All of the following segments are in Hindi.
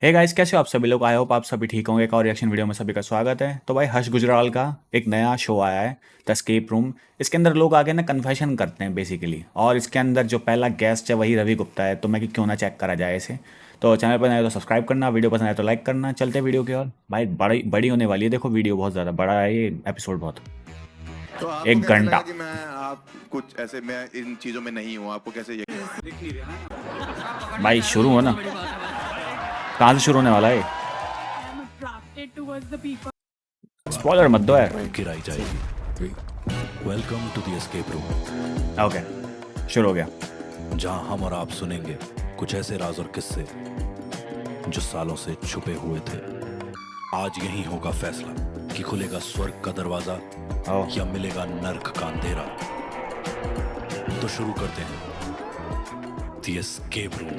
हे गाइस, कैसे हो आप सभी लोग? आई होप आप सभी ठीक होंगे। एक और रिएक्शन वीडियो में सभी का स्वागत है। तो भाई हर्ष गुजराल का एक नया शो आया है, द एस्केप रूम। इसके अंदर लोग आके ना कन्फेशन करते हैं बेसिकली, और इसके अंदर जो पहला गेस्ट है वही रवि गुप्ता है। तो मैं कि क्यों ना चेक करा जाए इसे। तो चैनल पर नए तो सब्सक्राइब करना, वीडियो पसंद आए तो लाइक करना। चलते वीडियो की ओर। भाई बड़ी बड़ी होने वाली है, देखो वीडियो बहुत ज़्यादा बड़ा है ये एपिसोड, बहुत। तो आपको एक कैसे घंटा। लगा कि आप कुछ ऐसे मैं इन चीजों में नहीं हूँ? आपको कैसे भाई शुरू हो ना, कहाँ से शुरू होने वाला है? स्पॉइलर मत दो यार। गिराई जाएगी। Welcome to the escape room, okay, शुरू हो गया। जहां हम और आप सुनेंगे कुछ ऐसे राज और किस्से जो सालों से छुपे हुए थे। आज यही होगा फैसला कि खुलेगा स्वर्ग का दरवाजा ओह, या मिलेगा नर्क का अंधेरा। तो शुरू करते हैं द एस्केप रूम।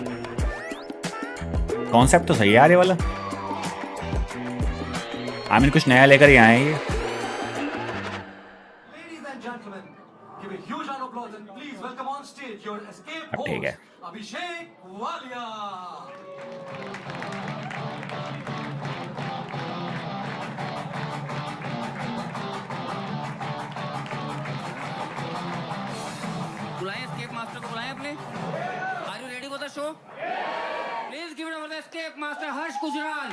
कॉन्सेप्ट तो सही है यार ये वाला। आमिर कुछ नया लेकर ही आए हैं ये। Ladies and gentlemen, give a huge round of applause and please welcome on stage your escape अब ठीक है। host, Abhishek Walia. बुलाएं एस्केप मास्टर को, बुलाएं अपने। Are you ready for the show? Please give it up for the escape master Harsh Gujral.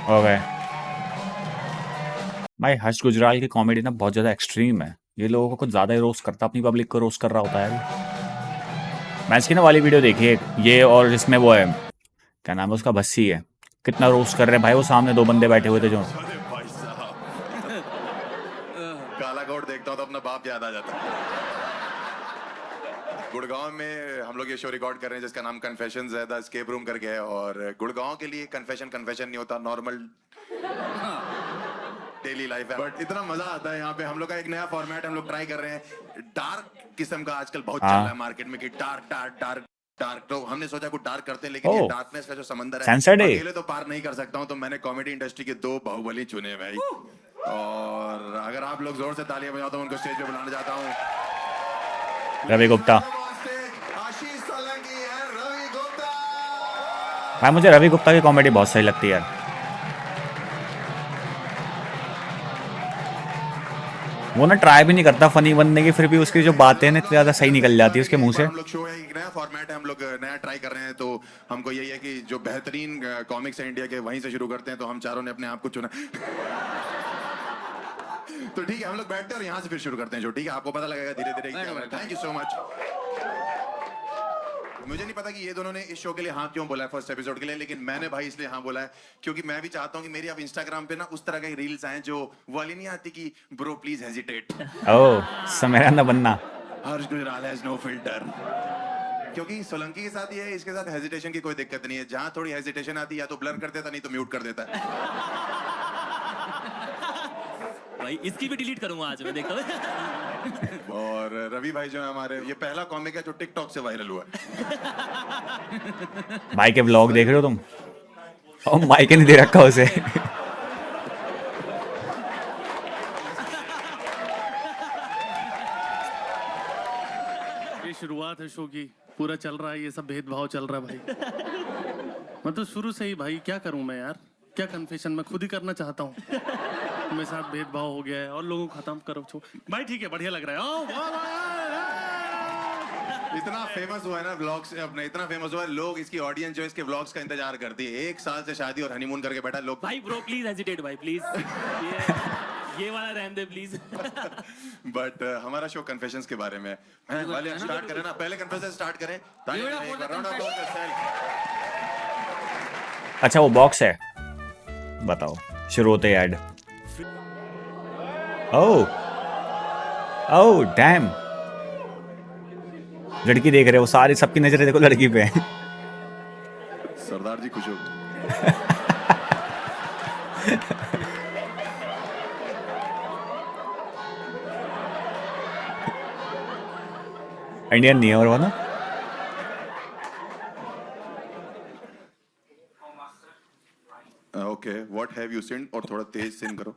हो गए। भाई हर्ष गुजराल की कॉमेडी ना बहुत ज़्यादा एक्सट्रीम है। ये लोगों को कुछ ज़्यादा ही रोस्ट करता, अपनी पब्लिक को रोस्ट कर रहा होता है यार। मैं इसकी ना वाली वीडियो देखी है ये, और जिसमें वो है, क्या नाम है उसका, भस्सी है। कितना रोस्ट कर रहे हैं भाई। वो सामने दो बंदे बैठे हुए थे जो। अरे भाई साहब, काला कोट देखता हूँ तो अपना बाप याद आ जाता है। गुड़गांव में हम लोग ये शो रिकॉर्ड कर रहे हैं जिसका नाम कन्फेशंस है, द एस्केप रूम करके है। और गुड़गांव के लिए कन्फेशन नहीं होता, नॉर्मल डेली लाइफ है। बट इतना मजा आता है यहाँ पे। हम लोग का एक नया फॉर्मेट हम लोग ट्राई कर रहे हैं। डार्क किस्म का आजकल बहुत चल रहा है मार्केट में कि डार्क डार्क डार्क डार्क। तो हमने सोचा कुछ डार्क करते हैं, लेकिन ये ओह, डार्कनेस का जो समंदर है सेंसर्ड है। अकेले तो पार नहीं कर सकता हूँ। तो मैंने कॉमेडी इंडस्ट्री के 2 बाहुबली चुने भाई। और अगर आप लोग जोर से तालियां बजाओ तो उनको स्टेज पे बुलाना चाहता हूँ। रवि गुप्ता। आशीष सोलंकी एंड रवि गुप्ता। भाई मुझे रवि गुप्ता की कॉमेडी बहुत सही लगती है यार। वो ना ट्राई भी नहीं करता फनी बनने की, फिर भी उसकी जो बातें ना इतनी ज़्यादा सही निकल जाती है उसके मुंह से। हम लोग शो है, एक नया फॉर्मेट है, हम लोग नया ट्राई कर रहे हैं। तो हमको यही है कि जो बेहतरीन कॉमिक्स है इंडिया के वहीं से शुरू करते हैं। तो हम चारों ने अपने आप को चुना। तो ठीक है, हम लोग बैठते हैं और यहाँ से फिर शुरू करते हैं शो। ठीक है, आपको पता लगेगा धीरे धीरे। Thank you so much. मुझे नहीं पता कि ये दोनों ने इस शो के लिए हाँ क्यों बोला है फर्स्ट एपिसोड के लिए, लेकिन मैंने भाई इसलिए हाँ बोला है क्योंकि मैं भी चाहता हूँ कि मेरी अब इंस्टाग्राम पे ना उस तरह के रील्स आए जो वाली नहीं आती कि ब्रो प्लीज हेजिटेट। ओह, समेरा ना बनना। हर्ष गुजराल हैज नो फिल्टर। क्योंकि सोलंकी के साथ ये है, इसके साथ हेजिटेशन की कोई दिक्कत नहीं है। जहां थोड़ी हेजिटेशन आती है या तो ब्लर कर देता, नहीं तो म्यूट कर देता है। भाई इसकी भी डिलीट करूंगा आज मैं, देखता हूं। और रवि भाई जो है हमारे, ये पहला कॉमिक है जो टिकटॉक से वायरल हुआ है। भाई के व्लॉग देख रहे हो तुम? और माइक नहीं दे रखा उसे। ये शुरुआत है शो की, पूरा चल रहा है ये सब भेदभाव चल रहा है भाई। मतलब शुरू से ही भाई क्या करूं मैं यार, क्या कन्फेशन मैं खुद ही करना चाहता हूँ। मेरे साथ भेदभाव हो गया है और लोगों को खत्म करो छो भाई। ठीक है, बढ़िया लग रहा है। ओ, वाह, वाह, इतना फेमस हुआ है ना व्लॉग्स से अपने, इतना फेमस हुआ है, लोग इसकी ऑडियंस जो इसके व्लॉग्स का इंतजार करती है। 1 साल से शादी और हनीमून करके बैठा लोग। भाई ब्रो प्लीज हेजिटेट भाई प्लीज। ये वाला रहने दे प्लीज। बट हमारा शो कन्फेशंस के बारे में है। पहले स्टार्ट करें ना, पहले कन्फेशन स्टार्ट करें। अच्छा वो बॉक्स है, बताओ। शुरू होते ही ऐड। ओह ओह डैम। लड़की देख रहे हो, सारी सबकी नजरें देखो लड़की पे। सरदार जी खुश हो। इंडियन नहीं है और वो ना। ओके, व्हाट हैव यू सिन? और थोड़ा तेज सिन करो।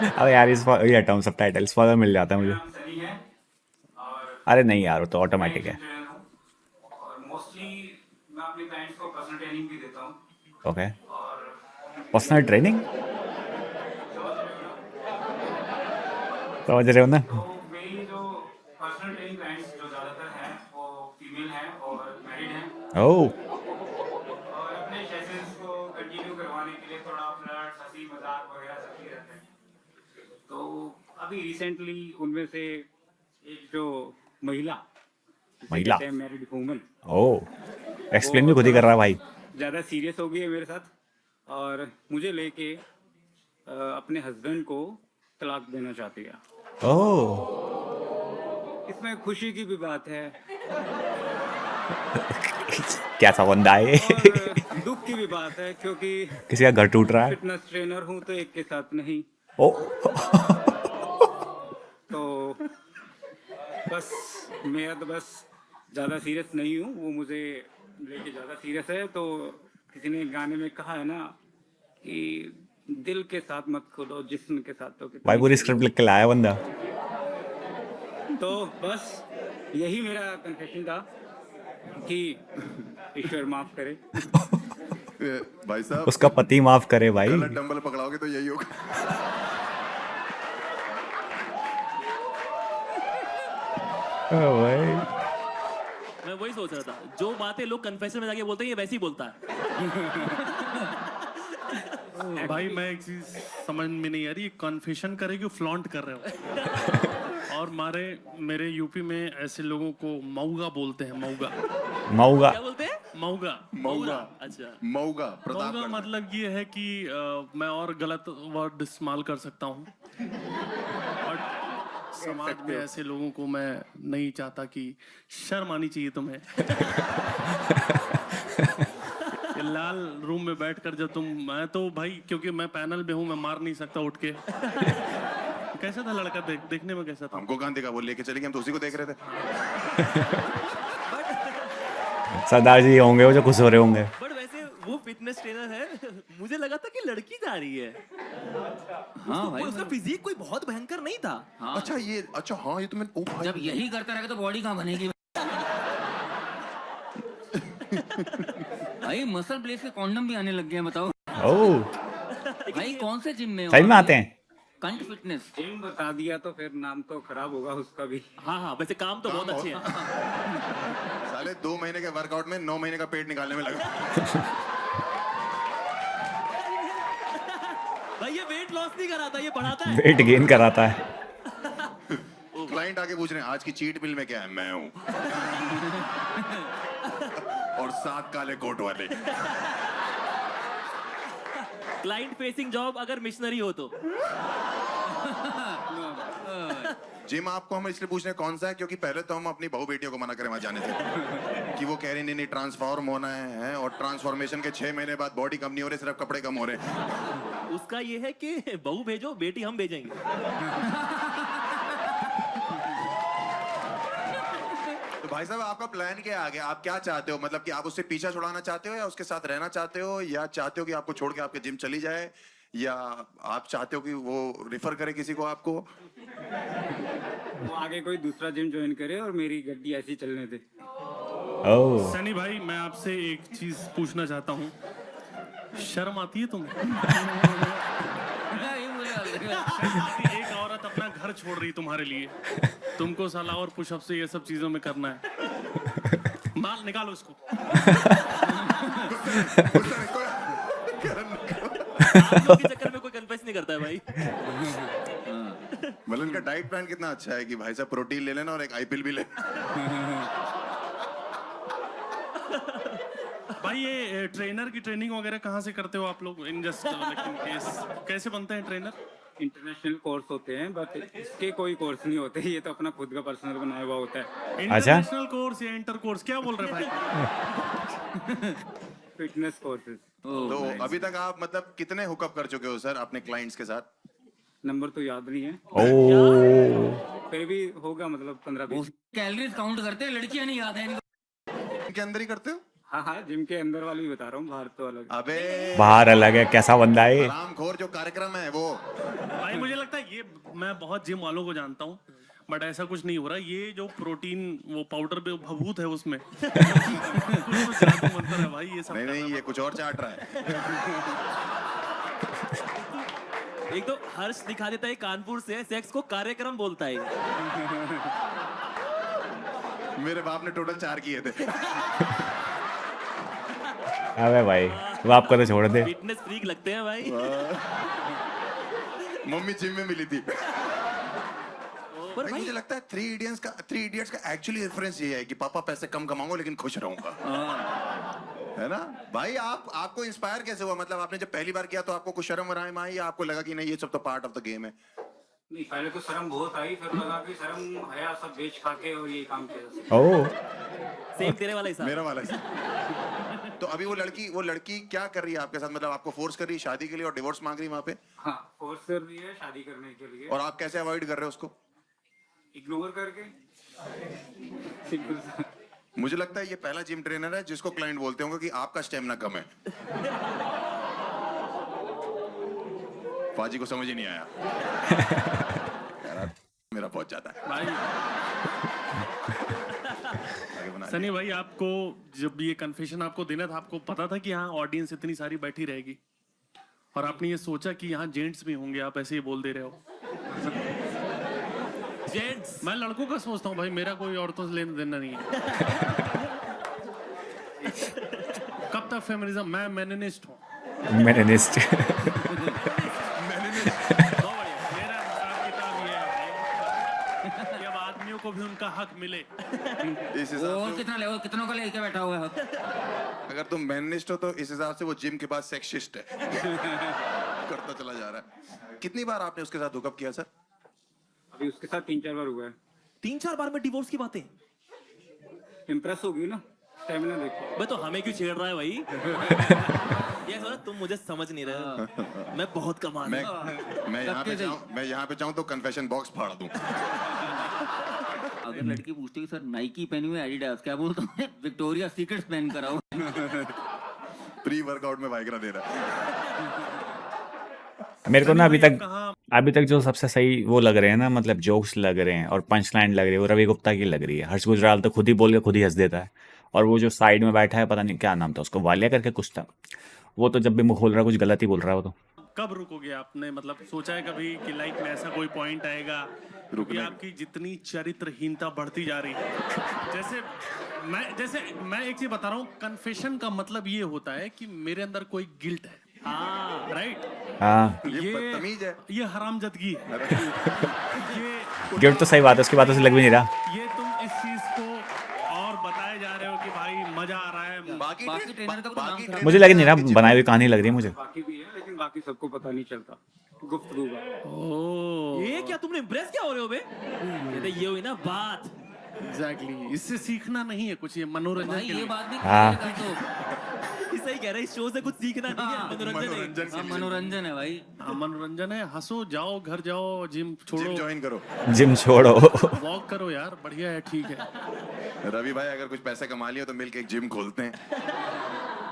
अबे यार इस ये हटाऊं सब टाइटल्स, फॉलो मिल जाता है मुझे। अरे नहीं यार, वो तो ऑटोमेटिक है। मैं अपने क्लाइंट्स को पर्सनल ट्रेनिंग भी देता हूँ ओके, पर्सनल ट्रेनिंग समझ रहे हो ना? तो मेरी जो पर्सनल ट्रेनिंग क्लाइंट्स जो ज़्यादातर हैं वो फीमेल हैं और मैरिड हैं ओह, और अपने सेशंस को कंटिन्यू करवाने के लिए थोड़ा फ्लर्ट हंसी मजाक वगैरह चलती रहते हैं। तो अभी रिसेंटली उनमें से एक जो महिला मैरिड वूमन ओह, एक्सप्लेन भी खुद ही कर रहा है भाई। ज़्यादा सीरियस हो गई है मेरे साथ और मुझे लेके अपने हस्बैंड को तलाक देना चाहती है। ओह, इसमें खुशी की भी बात है क्या सा बंदा है ये? और दुख की भी बात है क्योंकि किसी का घर टूट रहा है। फिटनेस ट्रेनर हूँ तो एक के साथ नहीं। ओ, तो बस मैं तो बस ज़्यादा सीरियस नहीं हूँ, वो मुझे लेके ज़्यादा सीरियस है। तो किसी ने गाने में कहा है ना कि दिल के साथ मत खोलो जिस्म के साथ तो भाई पूरी स्क्रिप्ट लिख के लाया बंदा। तो बस यही मेरा कन्फेशन था कि ईश्वर माफ करे। भाई साहब उसका पति माफ करे भाई। गलत डंबल पकड़ाओगे तो यही होगा। भाई मैं वही सोच रहा था, जो बातें लोग कन्फेशन में जाके बोलते हैं ये वैसे ही बोलता है। भाई मैं एक चीज समझ में नहीं आ रही, कन्फेशन करे कि फ्लॉन्ट कर रहे हो। और मेरे यूपी में ऐसे लोगों को मऊगा बोलते हैं, मऊगा। मऊगा क्या बोलते हैं? मऊगा मऊगा। अच्छा, मऊगा प्रताप मऊगा मतलब ये है कि मैं और गलत वर्ड इस्तेमाल कर सकता हूँ, बट समाज में ऐसे लोगों को मैं नहीं चाहता कि शर्म आनी चाहिए तुम्हें। ये लाल रूम में बैठकर जब मैं तो भाई क्योंकि मैं पैनल में हूँ, मैं मार नहीं सकता उठ के। कैसा था लड़का? देखने में कैसा था? हमको कहाँ देखा, वो लेके चले गए, हम तो उसी को देख रहे थे। सरदार जी होंगे वो जो खुश हो रहे होंगे। बट वैसे वो फिटनेस ट्रेनर है, मुझे लगा था कि लड़की जा रही है। हाँ भाई, उसका फिजिक कोई बहुत भयंकर नहीं था। हाँ, अच्छा ये तो मैं ओ भाई जब यही करता रहेगा तो बॉडी कहाँ बनेगी? भाई मसल प्लेस के कॉन्डम भी आने लग गए हैं, बताओ ओह, भाई कौन से जिम में हो? सही में आते हैं। कंट फिटनेस जिम बता दिया तो फिर नाम तो खराब होगा उसका भी। हाँ, वैसे काम तो बहुत अच्छे हैं। साले 2 महीने के वर्कआउट में 9 महीने का पेट निकालने में लगा। भाई ये वेट लॉस नहीं कराता, ये बढ़ाता है। वेट गेन कराता है। क्लाइंट आके पूछ रहे हैं आज की चीट मिल में क्या है, मैं हूँ। और 7 काले कोट वाले। क्लाइंट फेसिंग जॉब अगर मिशनरी हो तो। जिम आपको हम इसलिए पूछ रहे हैं कौन सा है, क्योंकि पहले तो हम अपनी बहू बेटियों को मना करें वहां जाने से कि वो कह रही नहीं ट्रांसफॉर्म होना है, और ट्रांसफॉर्मेशन के 6 महीने बाद बॉडी कम नहीं हो रही, सिर्फ कपड़े कम हो रहे हैं। उसका ये है कि बहू भेजो, बेटी हम भेजेंगे। तो भाई साहब आपका प्लान क्या है आगे? आप क्या चाहते हो? मतलब कि आप उससे पीछा छुड़ाना चाहते हो, या उसके साथ रहना चाहते हो, या चाहते हो कि आपको छोड़ के आपके जिम चली जाए, या आप चाहते हो कि वो रिफर करे किसी को आपको? वो आगे कोई दूसरा जिम ज्वाइन करे और मेरी गड्डी ऐसी चलने दे। ओह, सनी भाई मैं आपसे एक चीज पूछना चाहता हूँ, शर्म आती है तुम्हें? एक औरत अपना घर छोड़ रही तुम्हारे लिए, तुमको साला और पुशअप से ये सब चीजों में करना है। माल निकालो इसको। आप लोग के चक्कर में कोई कन्फेस नहीं करता है भाई। मतलब इनका डाइट प्लान कितना अच्छा है कि भाई साहब प्रोटीन ले लेना और एक आईपीएल भी ले। भाई ये ट्रेनर की ट्रेनिंग वगैरह कहाँ से करते हो आप लोग? इन जस्ट कैसे बनते हैं ट्रेनर? इंटरनेशनल कोर्स होते हैं, बट इसके कोई कोर्स नहीं होते, ये तो अपना खुद का पर्सनल बनाया हुआ होता है। इंटरनेशनल कोर्स या इंटर कोर्स क्या बोल रहे भाई? Fitness courses. तो अभी तक आप मतलब कितने हुकअप कर चुके हो सर अपने क्लाइंट्स के साथ? नंबर तो याद नहीं है, ओह, फिर भी होगा मतलब 15-20। कैलोरीज काउंट करते हैं, लड़कियां नहीं याद है इनको। इनके अंदर ही करते हो? हाँ, जिम के अंदर वाली बता रहा हूँ, बाहर तो अलग। अबे बाहर अलग है, कैसा बंदा है ये? हरामखोर जो कार्यक्रम है वो। भाई मुझे लगता है ये, मैं बहुत जिम वालों को जानता हूँ, बट ऐसा कुछ नहीं हो रहा। ये जो प्रोटीन वो पाउडर पे भभूत है उसमें कुछ तो जादू मंत्र है भाई ये सब। नहीं नहीं, ये कुछ और चाट रहा है। एक तो हर्ष दिखा देता है कानपुर से, सेक्स को कार्यक्रम बोलता है। मेरे बाप ने टोटल 4 किए थे। अबे भाई वो आपको तो छोड़ दे। फिटनेस फ्रीक लगते हैं भाई। मम्मी जिम में मिली थी। पर भाई भाई मुझे लगता है 3 इडियट्स का एक्चुअली रेफरेंस ये है कि पापा पैसे कम कमाऊंगा लेकिन खुश रहूंगा, है ना भाई? आपको इंस्पायर कैसे हुआ? मतलब आपने जब पहली बार किया तो आपको कुछ शर्म वराम आई या आपको लगा कि नहीं ये सब तो पार्ट ऑफ द गेम है? नहीं, पहले तो शर्म बहुत आई, फिर लगा कि शर्म हया सब बेच खा के और ये काम किया जा सकता ओह सेम तेरे वाला हिसाब। मेरा वाला ही। तो अभी वो लड़की क्या कर रही है आपके साथ? मतलब आपको फोर्स कर रही है शादी के लिए और डिवोर्स मांग रही है वहां पे, है। हाँ, फोर्स कर रही है शादी करने के लिए, और आप कैसे अवॉइड कर रहे हो उसको? इग्नोर करके। सिंपल सा। मुझे लगता है ये पहला जिम ट्रेनर है जिसको क्लाइंट बोलते होंगे कि आपका स्टेमिना कम है। फाजी को समझ ही नहीं आया। यार, मेरा पहुंच जाता है। भाई आगे बना सनी भाई, आपको जब ये कन्फेशन आपको देना था, आपको पता था कि यहाँ ऑडियंस इतनी सारी बैठी रहेगी और आपने ये सोचा कि यहाँ जेंट्स भी होंगे, आप ऐसे ही बोल दे रहे हो? जेंट्स मैं लड़कों का सोचता हूँ भाई, मेरा कोई औरतों से लेना देना नहीं है। कब तक फेमिनिज्म? मैं मेनिनिस्ट हूँ। मेनिनिस्ट। मेरा हिसाब किताब ये है कि अब आदमियों को भी उनका हक मिले। इस हिसाब से कितना लेवल कितनों का लेके बैठा हुआ है? अगर तुम मैनिस्ट हो तो इस हिसाब से वो जिम के बाद सेक्सिस्ट है। करता चला जा रहा है। कितनी बार आपने उसके साथ हुकअप किया सर? अभी उसके साथ 3-4 बार हुआ है। 3-4 बार में डिवोर्स की बातें? इम्प्रेस होगी ना, स्टेमिना देखो। मैं तो हमें क्यों छेड़ रहा है भाई? ये सुनो, तुम मुझे समझ नहीं रहे हो। मैं बहुत कमा मैं यहाँ पे चाहूँ तो कन्फेशन बॉक्स फाड़ दूं। अगर लड़की पूछती है सर नाइकी पहनी हुई एडिडास, क्या बोलता हूँ? विक्टोरिया सीक्रेट्स पहन कर आओ। प्री वर्कआउट में वाइग्रा दे रहा है। मेरे को ना अभी तक जो सबसे सही वो लग रहे हैं ना, मतलब जोक्स लग रहे हैं और पंच लाइन लग रही है, वो रवि गुप्ता की लग रही है। हर्ष गुजराल तो खुद ही बोल के खुद ही हंस देता है। और वो जो साइड में बैठा है, पता नहीं क्या नाम था उसको, वालिया करके कुछ था, वो तो जब भी मुंह खोल रहा है कुछ गलत ही बोल रहा है वो तो। कब रुकोगे आपने? मतलब सोचा है कभी कि लाइफ में ऐसा कोई पॉइंट आएगा कि आपकी जितनी चरित्रहीनता बढ़ती जा रही है? जैसे मैं एक चीज बता रहा हूँ, कन्फेशन का मतलब ये होता है कि मेरे अंदर कोई गिल्ट है। हाँ राइट। हाँ ये बदतमीज है, ये हरामजदगी है। ये गिफ्ट तो सही बात है, उसकी बातों से लग भी नहीं रहा। ये तुम इस चीज को और बताए जा रहे हो कि भाई मजा आ रहा है। बाकी ट्रेनर का तो नाम खराब। मुझे लग नहीं रहा, बनाई हुई कहानी लग रही है मुझे। बाकी भी है लेकिन बाकी सबको पता नहीं चलता, गुफ्तगू का। ओह ये क्या तुमने इम्प्रेस क्या हो रहे हो बे? ये तो ये हुई ना बात। एग्जैक्टली, इससे सीखना नहीं है कुछ, ये मनोरंजन भाई के ये लिए। बात भी हाँ। clear कर दो। सही कह रहे हैं, इस शो से कुछ सीखना नहीं है, मनोरंजन है। हाँ, मनोरंजन है भाई। हाँ, मनोरंजन है, हंसो, जाओ घर जाओ, जिम जिम छोड़ो, ज्वाइन करो। जिम छोड़ो। वॉक करो यार, बढ़िया है, ठीक है। रवि भाई अगर कुछ पैसे कमा लिए तो मिलके एक जिम खोलते हैं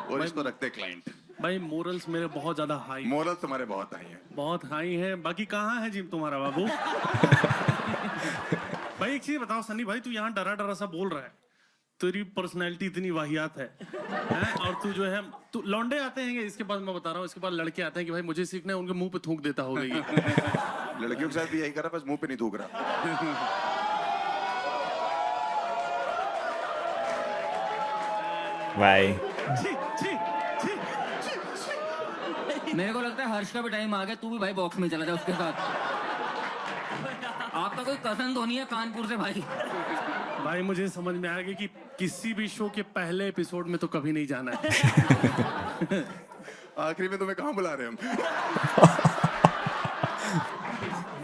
और इसको रखते हैं क्लाइंट। भाई मोरल्स मेरे बहुत ज्यादा हाई, मोरल तुम्हारे बहुत आई है। बहुत हाई है। बाकी कहाँ है जिम तुम्हारा बाबू? भाई एक चीज बताओ सनी भाई, तू यहाँ डरा डरा सा बोल रहा है, तेरी पर्सनैलिटी इतनी वाहियात है, हैं? और तू जो है, तू लौंडे आते हैं इसके बाद, मैं बता रहा हूँ, इसके बाद लड़के आते हैं कि भाई मुझे सीखना है, उनके मुंह पे थूक देता होगा ये। लड़कियों के साथ भी यही कर रहा, बस मुंह पे नहीं थूक रहा। भाई छी, छी, छी। मेरे को लगता है हर्ष का भी टाइम आ गया, तू भी भाई बॉक्स में चला जा उसके साथ। आपका कोई कजन तो नहीं है कानपुर से भाई? भाई मुझे समझ में आ गया कि किसी भी शो के पहले एपिसोड में तो कभी नहीं जाना है। आखिरी में तुम्हें कहाँ बुला रहे हैं हम?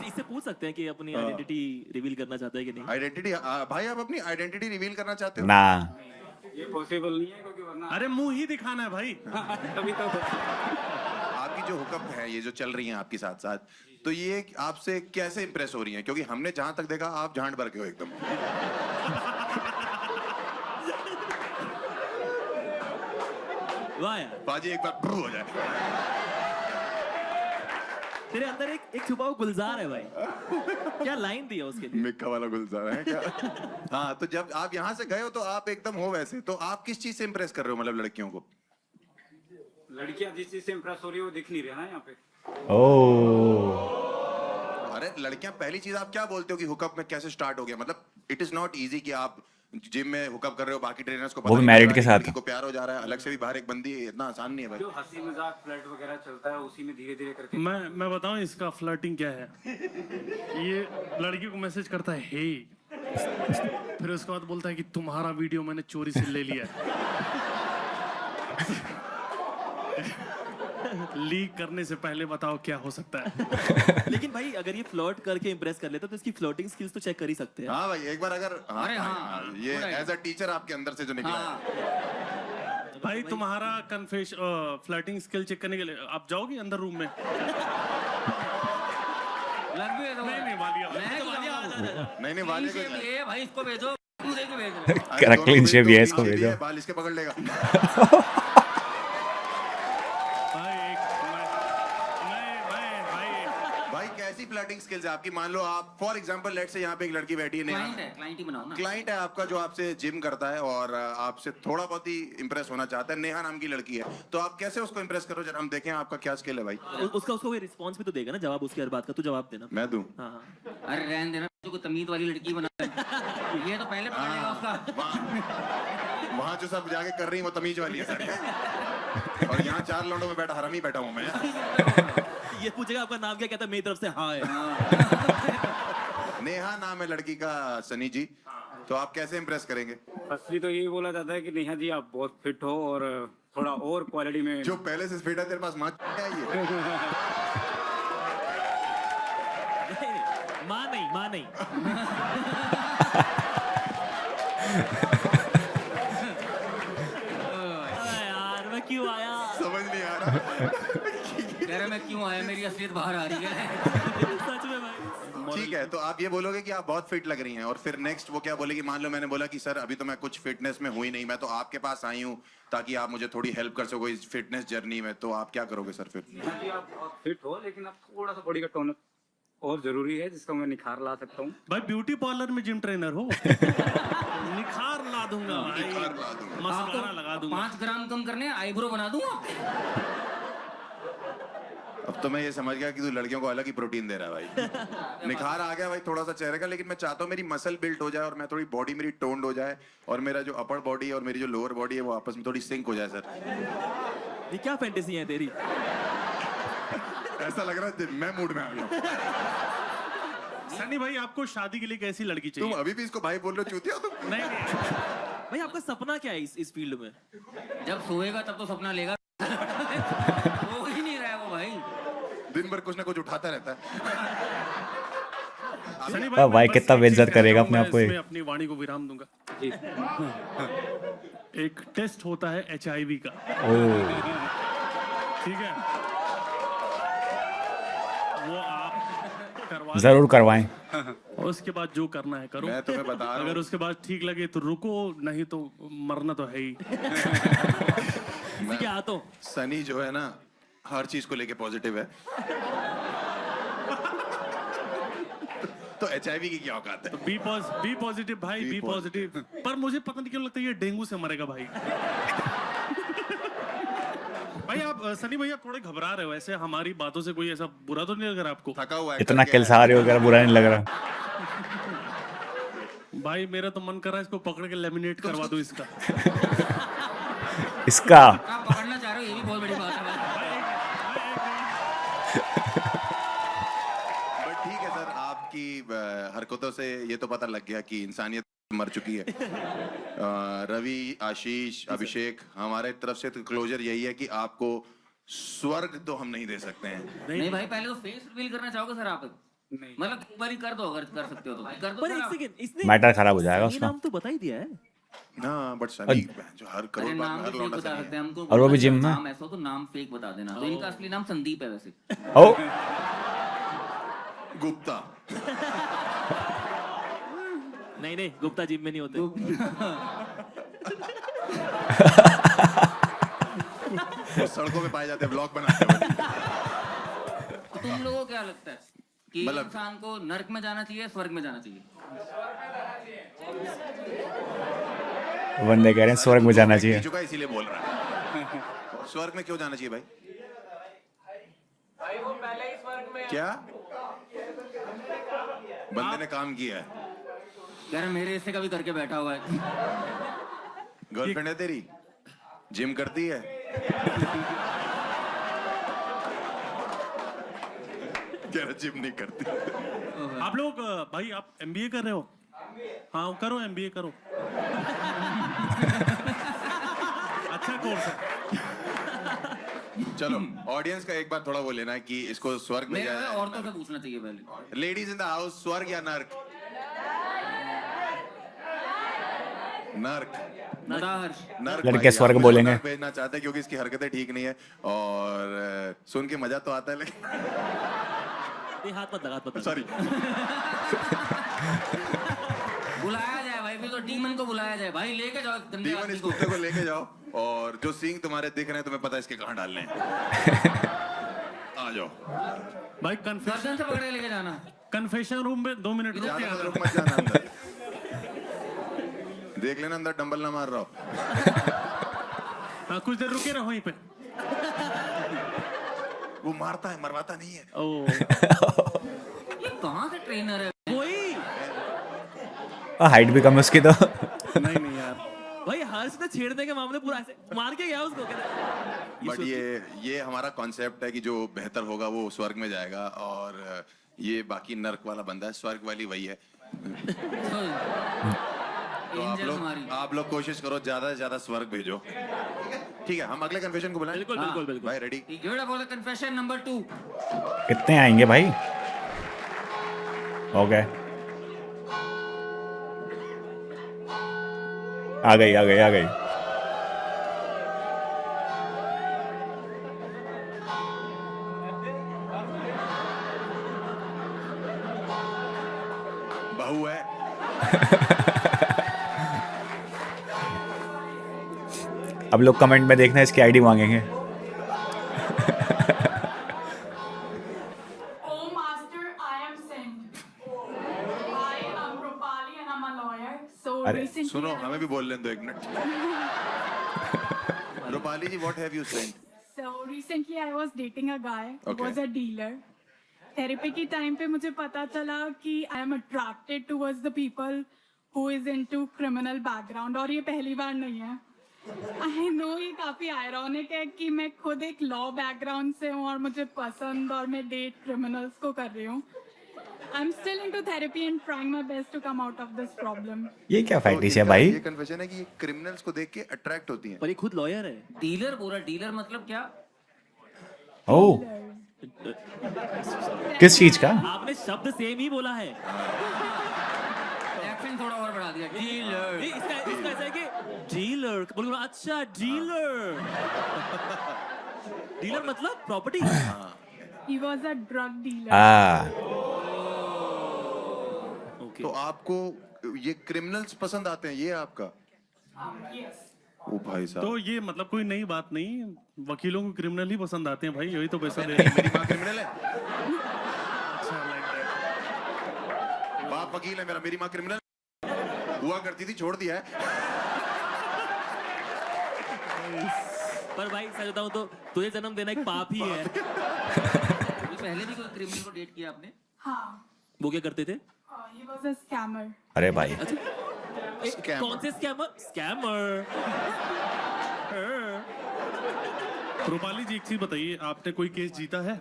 इससे पूछ सकते हैं कि अपनी आइडेंटिटी रिवील करना चाहता है कि नहीं? आइडेंटिटी भाई, आप अपनी आइडेंटिटी रिवील करना चाहते हो? ना, ये पॉसिबल नहीं है क्योंकि वरना अरे मुंह ही दिखाना है भाई। तभी तो आपकी जो हुकअप है, ये जो चल रही हैं आपके साथ साथ, तो ये आपसे कैसे इंप्रेस हो रही हैं? क्योंकि हमने जहां तक देखा आप झांड भर के हो एकदम। वाह यार, बाजी एक बार प्रूव हो जाए। तेरे अंदर एक छुपा हुआ गुलजार है भाई। क्या लाइन दी है उसके लिए? मिक्का वाला गुलजार है क्या? हाँ, तो जब आप यहाँ से गए हो तो आप एकदम हो वैसे, तो आप किस चीज से इम्प्रेस कर रहे हो मतलब लड़कियों को? लड़कियां जिस चीज से इम्प्रेस हो रही है वो दिख नहीं रहा ना यहाँ पे। ओ अरे लड़कियां, पहली चीज आप क्या बोलते हो कि हुकअप में कैसे स्टार्ट हो गया? मतलब इट इज नॉट इजी कि आप जिम में हुकअप कर रहे हो, बाकी ट्रेनर्स को वो भी नहीं married चल रहा के है, साथ। लड़की को प्यार हो जा रहा है, अलग से भी बाहर एक बंदी है, इतना आसान नहीं है भाई। जो हंसी मजाक फ्लर्ट वगैरह चलता है उसी में धीरे धीरे करके मैं बताऊं इसका फ्लर्टिंग क्या है? ये लड़की को मैसेज करता है हे, फिर उसके बाद बोलता है कि तुम्हारा वीडियो मैंने चोरी से ले लिया लीक करने से पहले बताओ क्या हो सकता है? लेकिन भाई अगर ये फ्लर्ट करके इम्प्रेस कर लेता तो इसकी फ्लर्टिंग स्किल्स तो चेक कर ही सकते हैं। हाँ भाई, एक बार अगर अरे हाँ, ये पूरा एज अ टीचर आपके अंदर से जो निकला है। हाँ भाई तुम्हारा फ्लर्टिंग स्किल चेक करने के लिए आप जाओगे अंदर रूम में? लग भी है तो नहीं वालिया मैं क्यों जाऊंगा? नहीं वाले शेप को ये है भाई, इसको भेजो, पूरे को भेज अरे करा दोनों clean भेज shave दो, ही है, clean इसको shave ही भेजो। है, बाल इसके पकड़ लेगा। भाई भाई भाई कैसी फ्लर्टिंग स्किल्स है आपकी? मान लो आप फॉर एग्जांपल लेट से यहाँ पे एक लड़की बैठी है, नेहा क्लाइंट है, क्लाइंट ही बनाओ ना। क्लाइंट है आपका जो आपसे जिम करता है और आपसे थोड़ा बहुत ही इंप्रेस होना चाहता है, नेहा नाम की लड़की है, तो आप कैसे उसको इंप्रेस करो? जरा हम देखें आपका क्या स्किल है भाई। उसका कोई रिस्पॉन्स भी तो देगा ना, जवाब उसकी हर बात का तू जवाब देना। मैं दूं? हाँ हाँ। अरे रहने देना, तो कोई तमीज वाली लड़की बना ये तो पहले पकड़ लेगा उसका। वहाँ जो सब जाके कर रही है वो तमीज वाली है सर, और यहाँ 4 लौंडों में बैठा हरामी बैठा हूँ मैं। ये पूछेगा आपका नाम क्या, कहता है मेरी तरफ से हाँ है। नेहा नाम है लड़की का, सनी जी, तो आप कैसे इंप्रेस करेंगे? असली तो यही बोला जाता है कि नेहा जी आप बहुत फिट हो और थोड़ा और क्वालिटी में जो पहले से फिट है तेरे पास माँ क्या है ये? माँ नहीं। यार मैं क्यों आया? समझ नहीं आ रहा। कह रहा मैं क्यों आया, मेरी असलियत बाहर आ रही है। सच में भाई। ठीक है, तो आप ये बोलोगे कि आप बहुत फिट लग रही हैं, और फिर नेक्स्ट वो क्या बोलेगी? मान लो मैंने बोला कि सर अभी तो मैं कुछ फिटनेस में हुई नहीं, मैं तो आपके पास आई हूँ ताकि आप मुझे थोड़ी हेल्प कर सको इस फिटनेस जर्नी में, तो आप क्या करोगे सर फिर? नेहा जी आप बहुत फिट हो, लेकिन आप थोड़ा सा बॉडी का टोन और जरूरी है जिसका मैं निखार ला सकता हूँ। भाई ब्यूटी पार्लर में जिम ट्रेनर हो? निखार ला दूंगा भाई, निखार ला दूंगा। मस्कारा लगा दूंगा। 5 ग्राम कम करने आईब्रो बना दूंगा। अब तो मैं ये समझ गया कि तू लड़कियों को अलग ही प्रोटीन दे रहा है भाई। निखार आ गया भाई थोड़ा सा चेहरे का, लेकिन मैं चाहता हूँ मेरी मसल बिल्ट हो जाए और मैं थोड़ी बॉडी मेरी टोन्ड हो जाए, और मेरा जो अपर बॉडी और मेरी जो लोअर बॉडी है वो आपस में थोड़ी सिंक हो जाए सर। ये क्या फैंटेसी है तेरी? ऐसा लग रहा है मैं मूड में आ गया हूँ। सनी भाई आपको शादी के लिए कैसी लड़की तुम चाहिए? अभी भी इसको भाई बोल रहे हो, चूतिया हो तुम? नहीं भाई आपका सपना क्या है इस फील्ड में? जब सोएगा तब तो सपना लेगा। सो ही नहीं रहा है वो भाई। दिन भर कुछ ना कुछ उठाता रहता है। सनी भाई मैं बस कितना एक बेइज्जत चीज करेगा कहता हूँ, अपने आप को मैं ये। इसमें अपनी वाणी को विराम दूंगा। एक टेस्ट होता है HIV का, ठीक है? वो आप करवा जरूर करवाएं। और उसके बाद जो करना है करो। मैं तुम्हें बता रहा अगर हूँ, उसके बाद ठीक लगे तो रुको, नहीं तो मरना तो है ही। किसी के हाथों। सनी जो है ना हर चीज को लेके पॉजिटिव है। तो HIV की क्या औकात है? बी पॉजिटिव भाई, Be बी पॉजिटिव। पर मुझे पता नहीं क्यों लगता है ये डेंगू से मरेगा भाई। भाई आप सनी भैया थोड़े घबरा रहे हो ऐसे, हमारी बातों से कोई ऐसा बुरा तो नहीं लग रहा आपको? थका हुआ है, इतना करके आया किलसा रहे हो, वगैरह बुरा नहीं लग रहा। भाई मेरा तो मन कर रहा है इसको पकड़ के लेमिनेट करवा दूं इसका। इसका आप पकड़ना चाह रहे हो, ये भी बहुत बड़ी बात है भाई। बट ठीक है सर, आपकी हरकतों से ये तो पता लग गया कि इंसानियत मर चुकी है। रवि, आशीष, अभिषेक, हमारे तरफ से तो क्लोजर यही है कि आपको स्वर्ग तो हम नहीं दे सकते हैं। नहीं भाई, पहले तो फेस रिवील करना चाहोगे सर आप? नहीं। मतलब एक बार ही कर दो, अगर कर सकते हो तो कर दो पर सर एक आप। सेकंड, इसने मैटर खराब हो जाएगा सनी उसका। नाम तो बता ही दिया है। हाँ बट सनी जो हर अरे करोड़ बात नाम में भी हर फेक लौंडा बता सनी सकते है। हैं हमको। और वो भी जिम में? नाम ऐसा हो तो नाम फेक बता देना। तो इनका असली नाम संदीप है वैसे। ओ गुप्ता। नहीं गुप्ता जिम में नहीं होते। वो सड़कों पे पाए जाते हैं, ब्लॉग बनाते हैं। तुम लोगों को क्या लगता है कि मतलब- इंसान को नर्क में जाना चाहिए, स्वर्ग में जाना चाहिए? बंदे कह रहे हैं स्वर्ग में जाना चाहिए। चुका इसीलिए बोल रहा है। स्वर्ग में क्यों जाना चाहिए भाई? क्या बंदे ने काम किया है? यार मेरे हिस्से का भी करके बैठा हुआ है। गर्लफ्रेंड है तेरी? जिम करती है? कह रहा जिम नहीं करती। आप लोग भाई आप एमबीए कर रहे हो? हाँ करो, एमबीए करो। अच्छा कोर्स है। चलो ऑडियंस का एक बार थोड़ा वो लेना है कि इसको स्वर्ग में मेरे जाए। औरतों से पूछना चाहिए पहले। लेडीज इन द हाउस, स्वर्ग या नर्क? नर्क। बता हर्ष। नर्क लड़के भाई, स्वर्ग आपको बोलेंगे। नर्क भेजना चाहते हैं क्योंकि इसकी हरकतें ठीक नहीं है और सुन के मजा तो आता है लेकिन हाथ मत लगा, हाथ मत लगा। सॉरी। बुलाया जाए भाई, भी तो डीमन को बुलाया जाए भाई, लेके जाओ गंदे डीमन आदमी इस को। कुत्ते को लेके जाओ और जो सींग तुम्हारे दिख रहे हैं तुम्हें पता है इसके कहाँ डालने हैं। आ जाओ। भाई कन्फेशन गर्दन से पकड़े लेके जाना। रूम में 2 मिनट रुक के ज्यादा आना। रुक मत जाना अंदर। देख लेना अंदर डंबल ना मार रहा हो। हाँ, कुछ देर रुके रहो वहीं पे। वो मारता है, मरवाता नहीं है। ओ ये कहाँ से ट्रेनर है? कोई हाइट भी कम है उसकी तो। नहीं यार, भाई हर्ष ने छेड़ने के मामले पूरा ऐसे मार के गया उसको, कहता बट ये हमारा कॉन्सेप्ट है कि जो बेहतर होगा वो स्वर्ग में जाएगा और ये बाकी नर्क वाला बंदा है, स्वर्ग वाली वही है। तो एंजल हमारी। आप लोग कोशिश करो ज्यादा से ज्यादा स्वर्ग भेजो। ठीक है, हम अगले कन्फेशन को बुलाएं। बिल्कुल बिल्कुल बिल्कुल। भाई ready? Give it up for the confession number 2. कितने आएंगे भाई? हो गए। आ गई आ गई आ गई। बहू है। अब लोग कमेंट में देखना इसकी आईडी मांगेंगे। Oh, Master, I am sent. I am Rupali and I'm a lawyer. So अरे, recently, सुनो, I हमें भी बोल लेने दो एक मिनट। Rupali ji, what have you sent? So recently I was dating a guy who Okay. was a dealer. Therapy की टाइम पे मुझे पता चला कि I am attracted towards the people who is into criminal background, और ये पहली बार नहीं है। आई नो ये काफी आयरॉनिक है कि मैं खुद एक लॉ बैकग्राउंड से हूँ और मुझे पसंद और मैं डेट क्रिमिनल्स को कर रही हूँ। I am still into therapy and trying my best to come out of this problem. ये क्या फैक्टिस है भाई? ये कन्फेशन है कि क्रिमिनल्स को देख के अट्रैक्ट होती हैं। पर ये खुद लॉयर है। डीलर बोला, डीलर मतलब क्या? ओ, किस चीज का? आपने शब्द सेम ही बोला है। एक्सेंट थोड़ा और बढ़ा दिया। डीलर। नहीं, इसका ऐसा है कि डीलर बोलो, अच्छा डीलर। डीलर मतलब property. He was a drug dealer. Okay. तो आपको ये क्रिमिनल्स पसंद आते हैं, ये आपका? यस। ओ भाई तो साहब, ये मतलब कोई नई बात नहीं, वकीलों को क्रिमिनल ही पसंद आते हैं भाई, यही तो पैसा दे मेरी माँ क्रिमिनल है। अच्छा लाइक बाप वकील है मेरा, मेरी माँ क्रिमिनल हुआ करती थी, छोड़ दिया है। पर भाई सच बताऊं तो तुझे जन्म देना एक पाप ही है। पहले भी कोई क्रिमिनल को डेट किया आपने? हाँ, वो क्या करते थे? He was a scammer. अरे भाई, Scammer. कौन से स्कैमर? स्कैमर। रूपाली जी एक चीज बताइए, आपने कोई केस जीता है?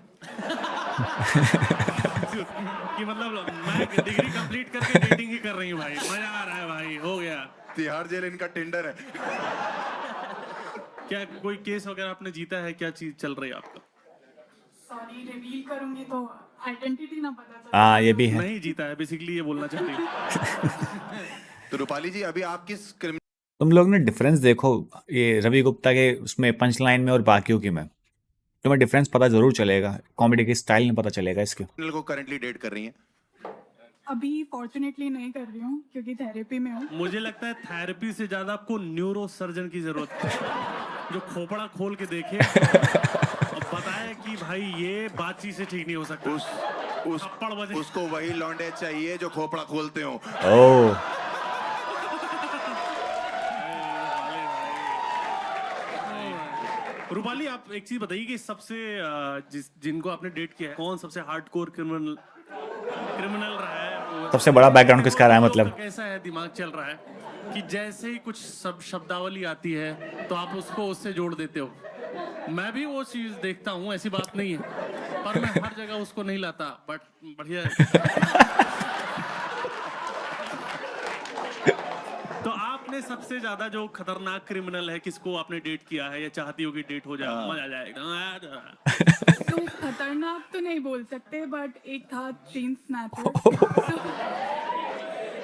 कि मतलब मैं डिग्री कंप्लीट करके डेटिंग ही कर रही हूँ भाई, मजा आ रहा है भाई, हो गया। तिहाड़ जेल इनका टेंडर है। क्या कोई केस वगैरह आपने जीता है? क्या चीज चल रही है आपका? सॉरी, रिवील करूंगी तो आइडेंटिटी ना पता चले। हाँ ये भी है। नहीं जीता है, बेसिकली ये बोलना चाहती हूँ। तो रूपाली जी, अभी आप किस तुम लोग ने डिफरेंस देखो ये रवि गुप्ता के उसमें पंच लाइन में और बाकियों की में, तुम्हें डिफरेंस पता जरूर चलेगा, कॉमेडी के स्टाइल में पता चलेगा इसके। क्रिमिनल को करंटली डेट कर रही हैं? अभी फॉर्चुनेटली नहीं कर रही हूँ क्योंकि थेरेपी में हूँ। मुझे लगता है थेरेपी से ज्यादा आपको न्यूरो सर्जन की जरूरत है, जो खोपड़ा खोल के देखे और बताए है कि भाई ये बातचीत से ठीक नहीं हो सकता। थप्पड़ बजे। उसको वही लौंडे चाहिए जो खोपड़ा खोलते हो। ओ रूपाली, आप एक चीज बताइए कि सबसे जिनको आपने डेट किया है, कौन सबसे हार्डकोर क्रिमिनल रहा है? सबसे बड़ा बैकग्राउंड किसका रहा है मतलब? कैसा है दिमाग चल रहा है कि जैसे ही कुछ शब्दावली आती है तो आप उसको उससे जोड़ देते हो। मैं भी वो चीज देखता हूँ, ऐसी बात नहीं है, पर मैं हर जगह उसको नहीं लाता। बट बढ़िया है। तो आपने सबसे ज्यादा जो खतरनाक क्रिमिनल है, किसको आपने डेट किया है या चाहती हो कि डेट हो जाए? मजा आ जाएगा। तो खतरनाक तो नहीं बोल सकते, बट एक था चेन स्नैचर।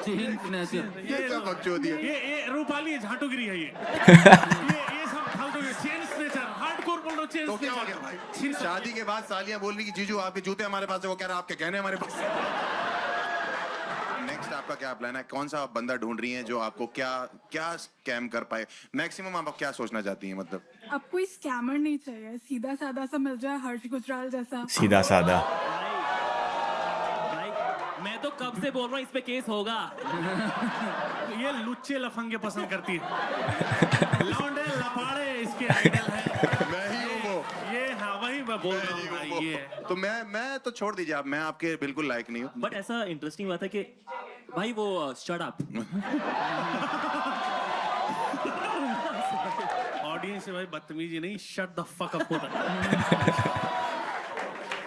Chain snatcher. ये क्या बकचोदी है? ये रूपाली झाटुगिरी है ये सब फालतू के। चेन स्नैचर हार्डकोर बोल रहे हो। चेन तो क्या हो गया भाई? शादी के बाद सालियां बोल रही कि जीजू आपके जूते हमारे पास है, वो कह रहा आपके गहने हमारे पास। नेक्स्ट आपका क्या प्लान है? कौन सा आप बंदा ढूंढ रही हैं जो आपको क्या स्कैम कर पाए? मैक्सिमम आप क्या सोचना चाहती हैं? मतलब अब कोई स्कैमर नहीं चाहिए, सीधा साधा सा मिल जाए, हर्ष गुजराल जैसा। सीधा साधा। भाई मैं तो कब से बोल रहा हूँ इस पे केस होगा। ये लुच्चे लफंगे पसंद करती है। लौंडे लफाड़े इसके आइडल हैं। मैं ही हूँ वो। ये हाँ वही मैं बोल रहा हूँ भाई। ये तो मैं तो छोड़ दीजिए आप, मैं आपके बिल्कुल लायक नहीं हूँ। बट ऐसा इंटरेस्टिंग बात है कि भाई वो शट अप। ऑडियंस से भाई बदतमीजी नहीं, शट द फक अप होता है।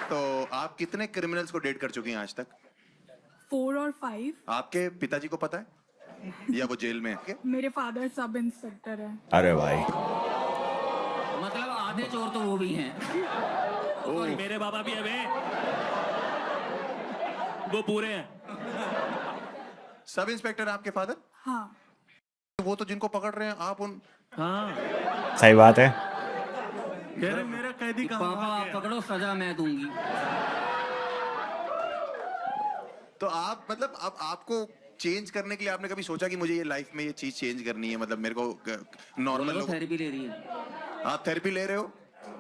तो आप कितने क्रिमिनल्स को डेट कर चुकी हैं आज तक? 4 और 5। आपके पिताजी को पता है या वो जेल में है? मेरे फादर सब इंस्पेक्टर है। अरे भाई मतलब आधे चोर तो वो भी हैं। मेरे बाबा भी है बे। वो पूरे हैं। सब इंस्पेक्टर आपके फादर? हाँ। वो तो जिनको पकड़ रहे हैं आप उन। हाँ सही बात है। कह रहे मेरा कैदी कहाँ पापा भाग आप गया? पकड़ो, सजा मैं दूंगी। तो आप मतलब अब आपको चेंज करने के लिए आपने कभी सोचा कि मुझे ये लाइफ में ये चीज चेंज करनी है? मतलब मेरे को नॉर्मल लोग। थेरेपी ले रही है। आप थेरेपी ले रहे हो?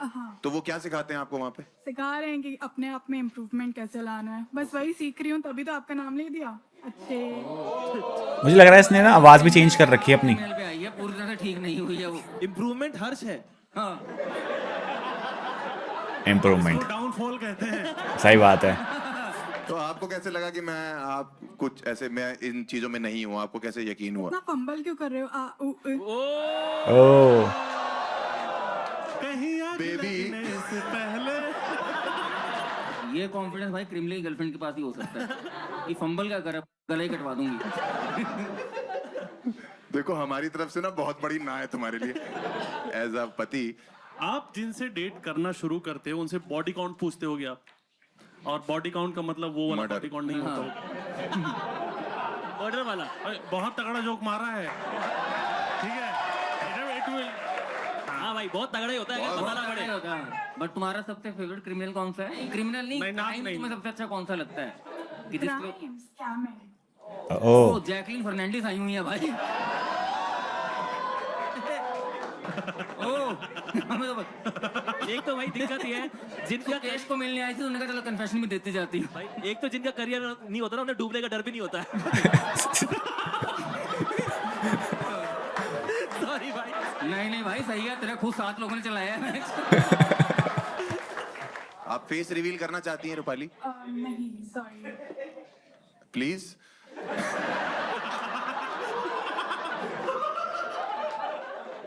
हाँ, तो वो क्या सिखाते हैं आपको वहाँ पे? सिखा रहे हैं कि अपने आप में इम्प्रूवमेंट कैसे लाना है। बस वही सीख रही हूँ, तभी तो आपका नाम ले दिया। अच्छे। मुझे लग रहा है इसने ना आवाज भी चेंज कर रखी है अपनी। ईमेल पे आई है, पूरी तरह से ठीक नहीं हुई है वो। इम्प्रूवमेंट हर्ष है। हाँ इम्प्रूवमेंट। डाउनफॉल कहते हैं। सही बात है। तो आपको कैसे लगा कि मैं आप कुछ ऐसे मैं इन चीजों में नहीं हूँ? आपको कैसे यकीन हुआ? इतना फंबल क्यों कर रहे हो? ओ कहीं आग Baby। लगने से पहले। ये कॉन्फिडेंस भाई क्रिमिनल की गर्लफ्रेंड के पास ही हो सकता है कि फंबल क्या कर, गला ही कटवा दूंगी। देखो हमारी तरफ से ना बहुत बड़ी ना है तुम्हारे लिए एज अ पति। आप जिनसे डेट करना शुरू करते हो उनसे बॉडी काउंट पूछते होगे आप, और बॉडी काउंट का मतलब वो वाला Murder। बॉडी काउंट नहीं होता होगा। ऑर्डर वाला। अरे, बहुत तगड़ा जोक मारा है, ठीक है? It will- हाँ भाई बहुत तगड़ा ही होता है, बहुत बताना पड़े। होता है। बट तुम्हारा सबसे फेवरेट क्रिमिनल कौन सा है? क्रिमिनल नहीं, नहीं, नाम crime नहीं। तुम्हें सबसे अच्छा कौन सा लगता है कि जिसको? Crime scamming. ओ जैकलिन फर्नांडिस आई हुई है भाई। हमें तो बस एक तो भाई दिक्कत ये है जिनका केस को मिलने आई थी, उन्होंने कहा चलो कन्फेशन भी देती जाती है। भाई एक तो जिनका करियर नहीं होता ना, उन्हें डूबने का डर भी नहीं होता है। सॉरी भाई। नहीं भाई सही है, तेरा खुद 7 लोगों ने चलाया है। आप फेस रिवील करना चाहती हैं रूपाली? नहीं, सॉरी। प्लीज।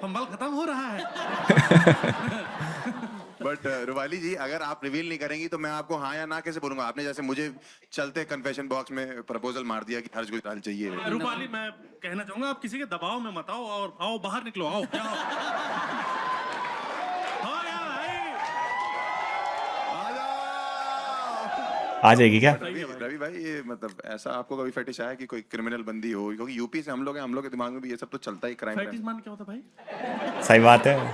फंबल खत्म हो रहा है। बट रूपाली जी, अगर आप रिवील नहीं करेंगी तो मैं आपको हाँ या ना कैसे बोलूंगा? आपने जैसे मुझे चलते कन्फेशन बॉक्स में प्रपोजल मार दिया कि हर्ष गुजराल चाहिए। रूपाली, मैं कहना चाहूंगा आप किसी के दबाव में मत आओ, और आओ बाहर निकलो, आओ जाओ। हाँ यार भाई। आ जाएगी क्या? रवि भाई, ये मतलब ऐसा आपको कभी फेटिश आया कि कोई क्रिमिनल बंदी हो? क्योंकि यूपी से हम लोग हैं, हम लोग के दिमाग में भी ये सब तो चलता ही क्राइम। फैटिस मान क्या होता है भाई? सही बात है।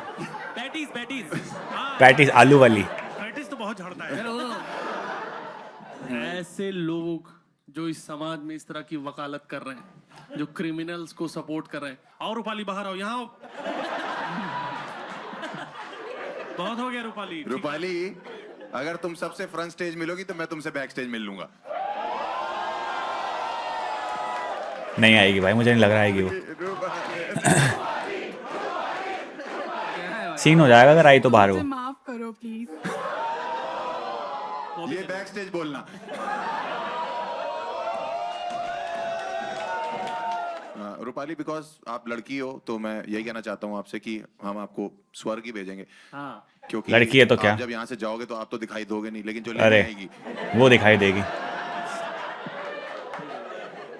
Patties patties. पैटीज आलू वाली। फैटिस तो बहुत झड़ता है। चलो ऐसे लोग जो इस समाज में इस तरह की वकालत कर रहे हैं, जो क्रिमिनल्स को सपोर्ट कर रहे हैं, और रूपाली बाहर आओ, यहाँ आओ। बहुत हो गया रूपाली। रूपाली, अगर तुम सबसे फ्रंट स्टेज मिलोगी तो मैं तुमसे बैक स्टेज मिल लूंगा। नहीं आएगी भाई, मुझे नहीं लग रहा आएगी वो। सीन हो जाएगा अगर आई तो बाहर मुझे हो। माफ करो प्लीज। ये बैक स्टेज बोलना। रूपाली, बिकॉज आप लड़की हो तो मैं यही कहना चाहता हूँ आपसे कि हम आपको स्वर्ग ही भेजेंगे। हाँ। क्योंकि लड़की है तो क्या? आप जब यहाँ से जाओगे तो आप तो दिखाई दोगे नहीं, लेकिन जो अरे लेने आएगी वो दिखाई देगी।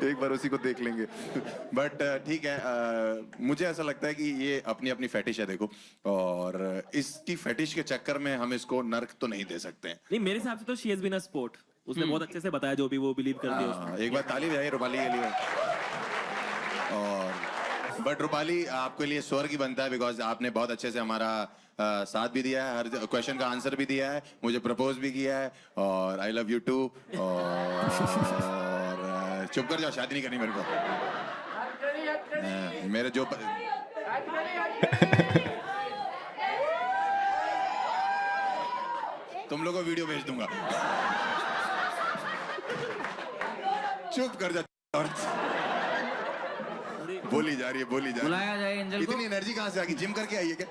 एक बार उसी को देख लेंगे। बट ठीक है, मुझे ऐसा लगता है कि ये अपनी अपनी फेटिश है, देखो, और इसकी फेटिश के चक्कर में हम इसको नर्क तो नहीं दे सकते हैं। नहीं, मेरे हिसाब से तो she has been a sport. उसने बहुत अच्छे से बताया जो भी वो बिलीव करती है उसमें। एक बार ताली बजाइए रूपाली के लिए। और बट रूपाली, आपके लिए स्वर्ग ही बनता है, बिकॉज आपने बहुत अच्छे से हमारा साथ भी दिया है, हर क्वेश्चन का आंसर भी दिया है, मुझे प्रपोज भी किया है, और आई लव यू टू। और चुप कर जाओ, शादी नहीं करनी मेरे को। मेरे जो तुम लोगों को वीडियो भेज दूंगा। चुप कर जा। बोली जा रही है, बोली जा रही बुलाया जाए है। एंजल को। इतनी एनर्जी कहाँ से आ गई? जिम करके आई है क्या?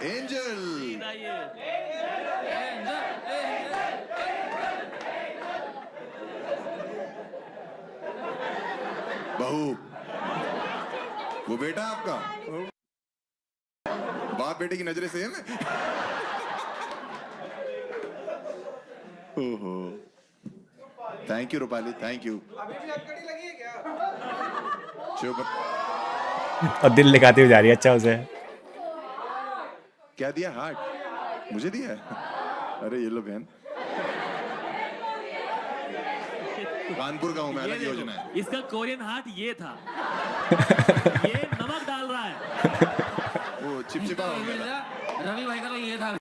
एंजल, बहू, वो बेटा आपका, बाप बेटे की नजरें सेम है। ओहो, thank you Rupali, thank you. चुप। और दिल लिखाती हुई जा रही है। अच्छा उसे क्या दिया? हार्ट मुझे दिया है? अरे ये लो बहन, कानपुर का हूं मैं, अलग योजना है। इसका कोरियन हार्ट ये था। ये नमक डाल रहा है। वो चिपचिपा हो गया। रवि भाई का तो ये था।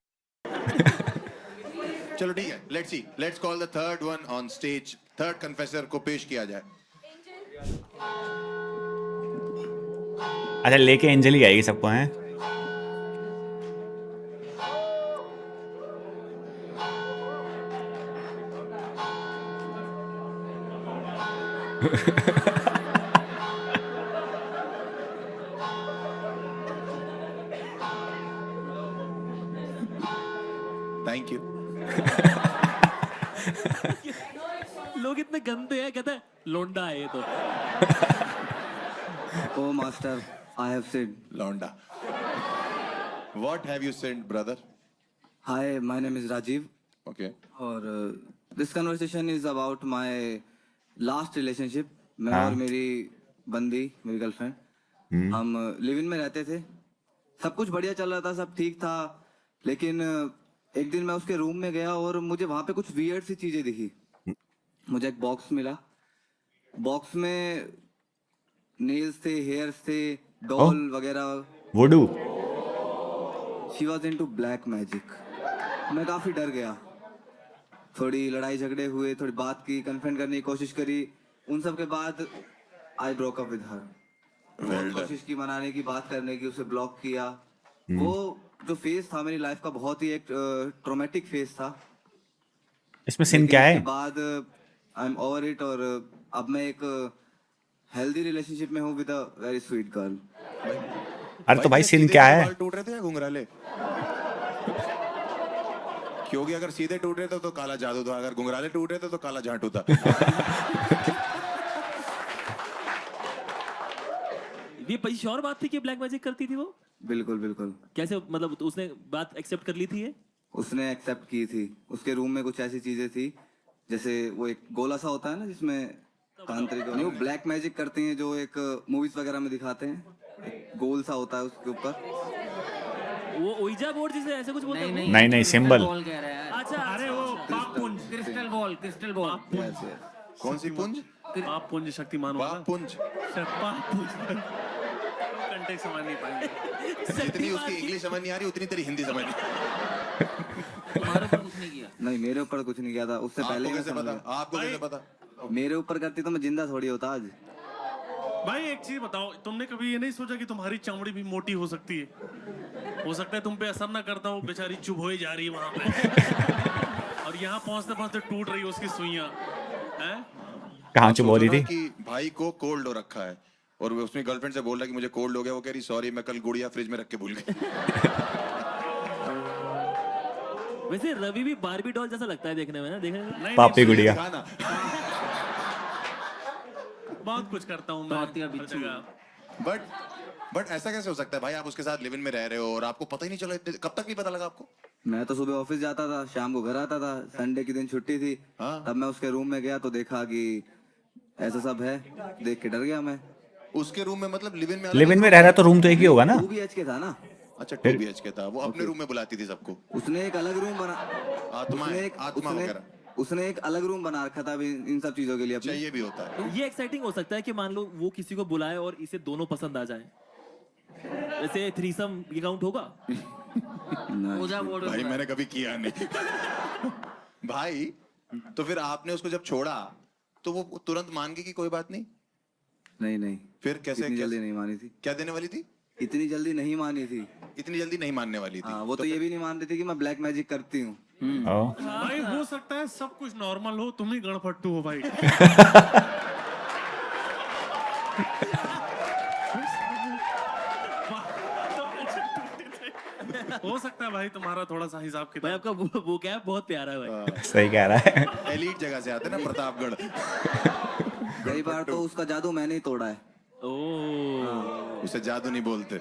चलो ठीक है, let's see, let's call the third one on stage. Third confessor को पेश किया जाए। अच्छा, लेके एंजल ही आएगी सबको हैं। Thank you. लोग इतने गंदे हैं, कहते हैं लोंडा है ये तो। Oh master, I have said. लौंडा। What have you sent, brother? Hi, my name is Rajiv Okay. और this conversation is about my last relationship. मैं हाँ। और मेरी बंदी, मेरी गर्लफ्रेंड, हम लिव इन में रहते थे। सब कुछ बढ़िया चल रहा था, सब ठीक था, लेकिन एक दिन मैं उसके रूम में गया और मुझे वहां पे कुछ वियर्ड सी चीजें दिखी। मुझे एक बॉक्स मिला। बॉक्स में नेल्स थे, हेयर्स थे, डॉल वगैरह। वुडू। She was into black magic. मैं काफी डर गया। थोड़ी लड़ाई झगड़े हुए, थोड़ी बात की, कन्फ्रंट करने की कोशिश करी। उन सब के बाद I broke up with her. बहुत कोशिश की मनाने की, बात करने की, उसे ब्लॉक किया। वो जो फेज था मेरी लाइफ का, बहुत ही एक ट्रॉमेटिक फेज था। इसमें सीन क्या है? उसके बाद आई एम ओवर इट और अब मैं एक हेल्दी रिलेशनशिप में हूँ with a very sweet girl. अरे तो भाई सीन सीधे क्या सीधे है? बाल टूट रहे थे या घुंघराले? क्योंकि अगर सीधे टूट रहे थे तो काला जादू था, अगर घुंघराले टूट रहे थे तो काला झांटू था। ये पहली श्योर बात थी कि ब्लैक मैजिक करती थी वो? बिल्कुल बिल्कुल। कैसे, मतलब उसने बात एक्सेप्ट कर ली थी ये? उसने एक्सेप्ट की थी। उसके रूम में कुछ ऐसी चीजें थी, जैसे वो एक गोला सा होता है ना जिसमें तांत्रिक नहीं, वो ब्लैक मैजिक करते हैं जो एक मूवीज वगैरह में दिखाते हैं। एक गोल सा होता है उसके ऊपर। वो ओइजा बोर्ड जिसे ऐसे कुछ बोलते हैं? नहीं नहीं, सिंबल। बॉल कह रहा है। अच्छा, अरे वो पापपुंज। Crystal ball, crystal ball. कौन सी पुंज? पापपुंज शक्तिमान होगा। बाप पुंज। पापपुंज। कंटेक्स्ट समझ नहीं पाएंगे। जितनी उसकी इंग्लिश समझ नहीं आ रही उतनी तेरी हिंदी समझ नहीं। तुम्हारे ऊपर कुछ नहीं किया? नहीं, मेरे ऊपर कुछ नहीं किया था। उससे पहले आपको मैं कैसे समझ पता? गया। आपको कैसे पता? मेरे ऊपर करती तो मैं जिंदा थोड़ी होता आज। भाई एक चीज बताओ, तुमने कभी ये नहीं सोचा कि तुम्हारी चमड़ी भी मोटी हो सकती है? हो सकता है तुम पे असर ना करता हो, बेचारी चुभ हो जा रही है वहां पे और यहाँ पहुंचते पहुंचते टूट रही है उसकी सुइयां हैं? कहाँ चुप हो रही सोचो ना थी? कि भाई को कोल्ड हो रखा है और वो उसने गर्लफ्रेंड से बोल रहा है कि मुझे कोल्ड हो गया, वो कह रही सॉरी मैं कल गुड़िया फ्रिज में रख के भूल गई। वैसे रवि भी बारबी डॉल जैसा लगता है देखने में ना, देखने में नहीं, पापी नहीं, गुड़िया। दिखाना। बहुत कुछ करता हूँ मैं हर जगह। बट ऐसा कैसे हो सकता है भाई, आप उसके साथ लिव इन में रह रहे हो और आपको पता ही नहीं चला? कब तक नहीं पता लगा आपको? मैं तो सुबह ऑफिस जाता था, शाम को घर आता था, संडे के दिन छुट्टी थी। हाँ। तब मैं उसके रूम में गया तो देखा कि ऐसा सब है, देख के डर गया मैं। उसके रूम में मतलब लिव इन में? लिव इन में रह रहा तो रूम तो एक ही होगा ना? 2 BHK था ना। अच्छा 2 BHK था, वो अपने रूम में बुलाती थी सबको? उसने एक अलग रूम बना आत्मा वगैरह उसने एक अलग रूम बना रखा था अभी इन सब चीजों के लिए अपने। चाहिए भी होता है। ये एक्साइटिंग हो सकता है कि मान लो वो किसी को बुलाए और इसे दोनों पसंद आ जाए। वैसे थ्रीसम ये काउंट होगा? भाई मैंने कभी किया नहीं। भाई तो फिर आपने उसको जब छोड़ा तो वो तुरंत मान गई कि कोई बात नहीं? नहीं फिर कैसे? इतनी जल्दी नहीं मानी थी। क्या देने वाली थी? इतनी जल्दी नहीं मानी थी। इतनी जल्दी नहीं मानने वाली थी? हाँ, वो तो ये भी नहीं मान रही थी कि मैं ब्लैक मैजिक करती हूँ। ओ, भाई हो सकता है सब कुछ नॉर्मल हो, तुम ही गणपट्टू हो भाई। हो सकता है भाई तुम्हारा थोड़ा सा हिसाब भाई किताब। आपका वो क्या बहुत प्यारा है भाई। सही कह रहा है। एलीट जगह से आते ना, प्रतापगढ़। कई बार तो उसका जादू मैंने ही तोड़ा है। ओह उसे जादू नहीं बोलते।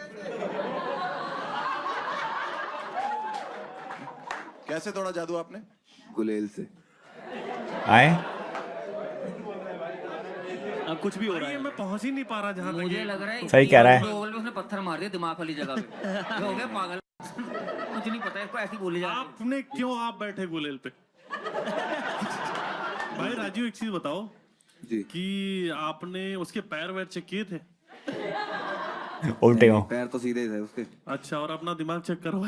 कैसे तोड़ा जादू आपने? गुलेल से। आए अब कुछ भी हो रहा ये है। मैं पहुंच ही नहीं पा रहा जहाँ तक मुझे ये- लग रहा है सही कह रहा है। बगल में उसने पत्थर मार दिया दिमाग वाली जगह पे। ये हो गया पागल। कुछ नहीं पता इसको, ऐसी बोली जाती है। आपने क्यों आप बैठे गुलेल पे? भाई राजू एक चीज बताओ जी। कि आपने उसके पैर वैर चेक किए थे? उल्टे हो। पैर तो सीधे ही थे उसके। अच्छा, और अपना दिमाग चेक करो।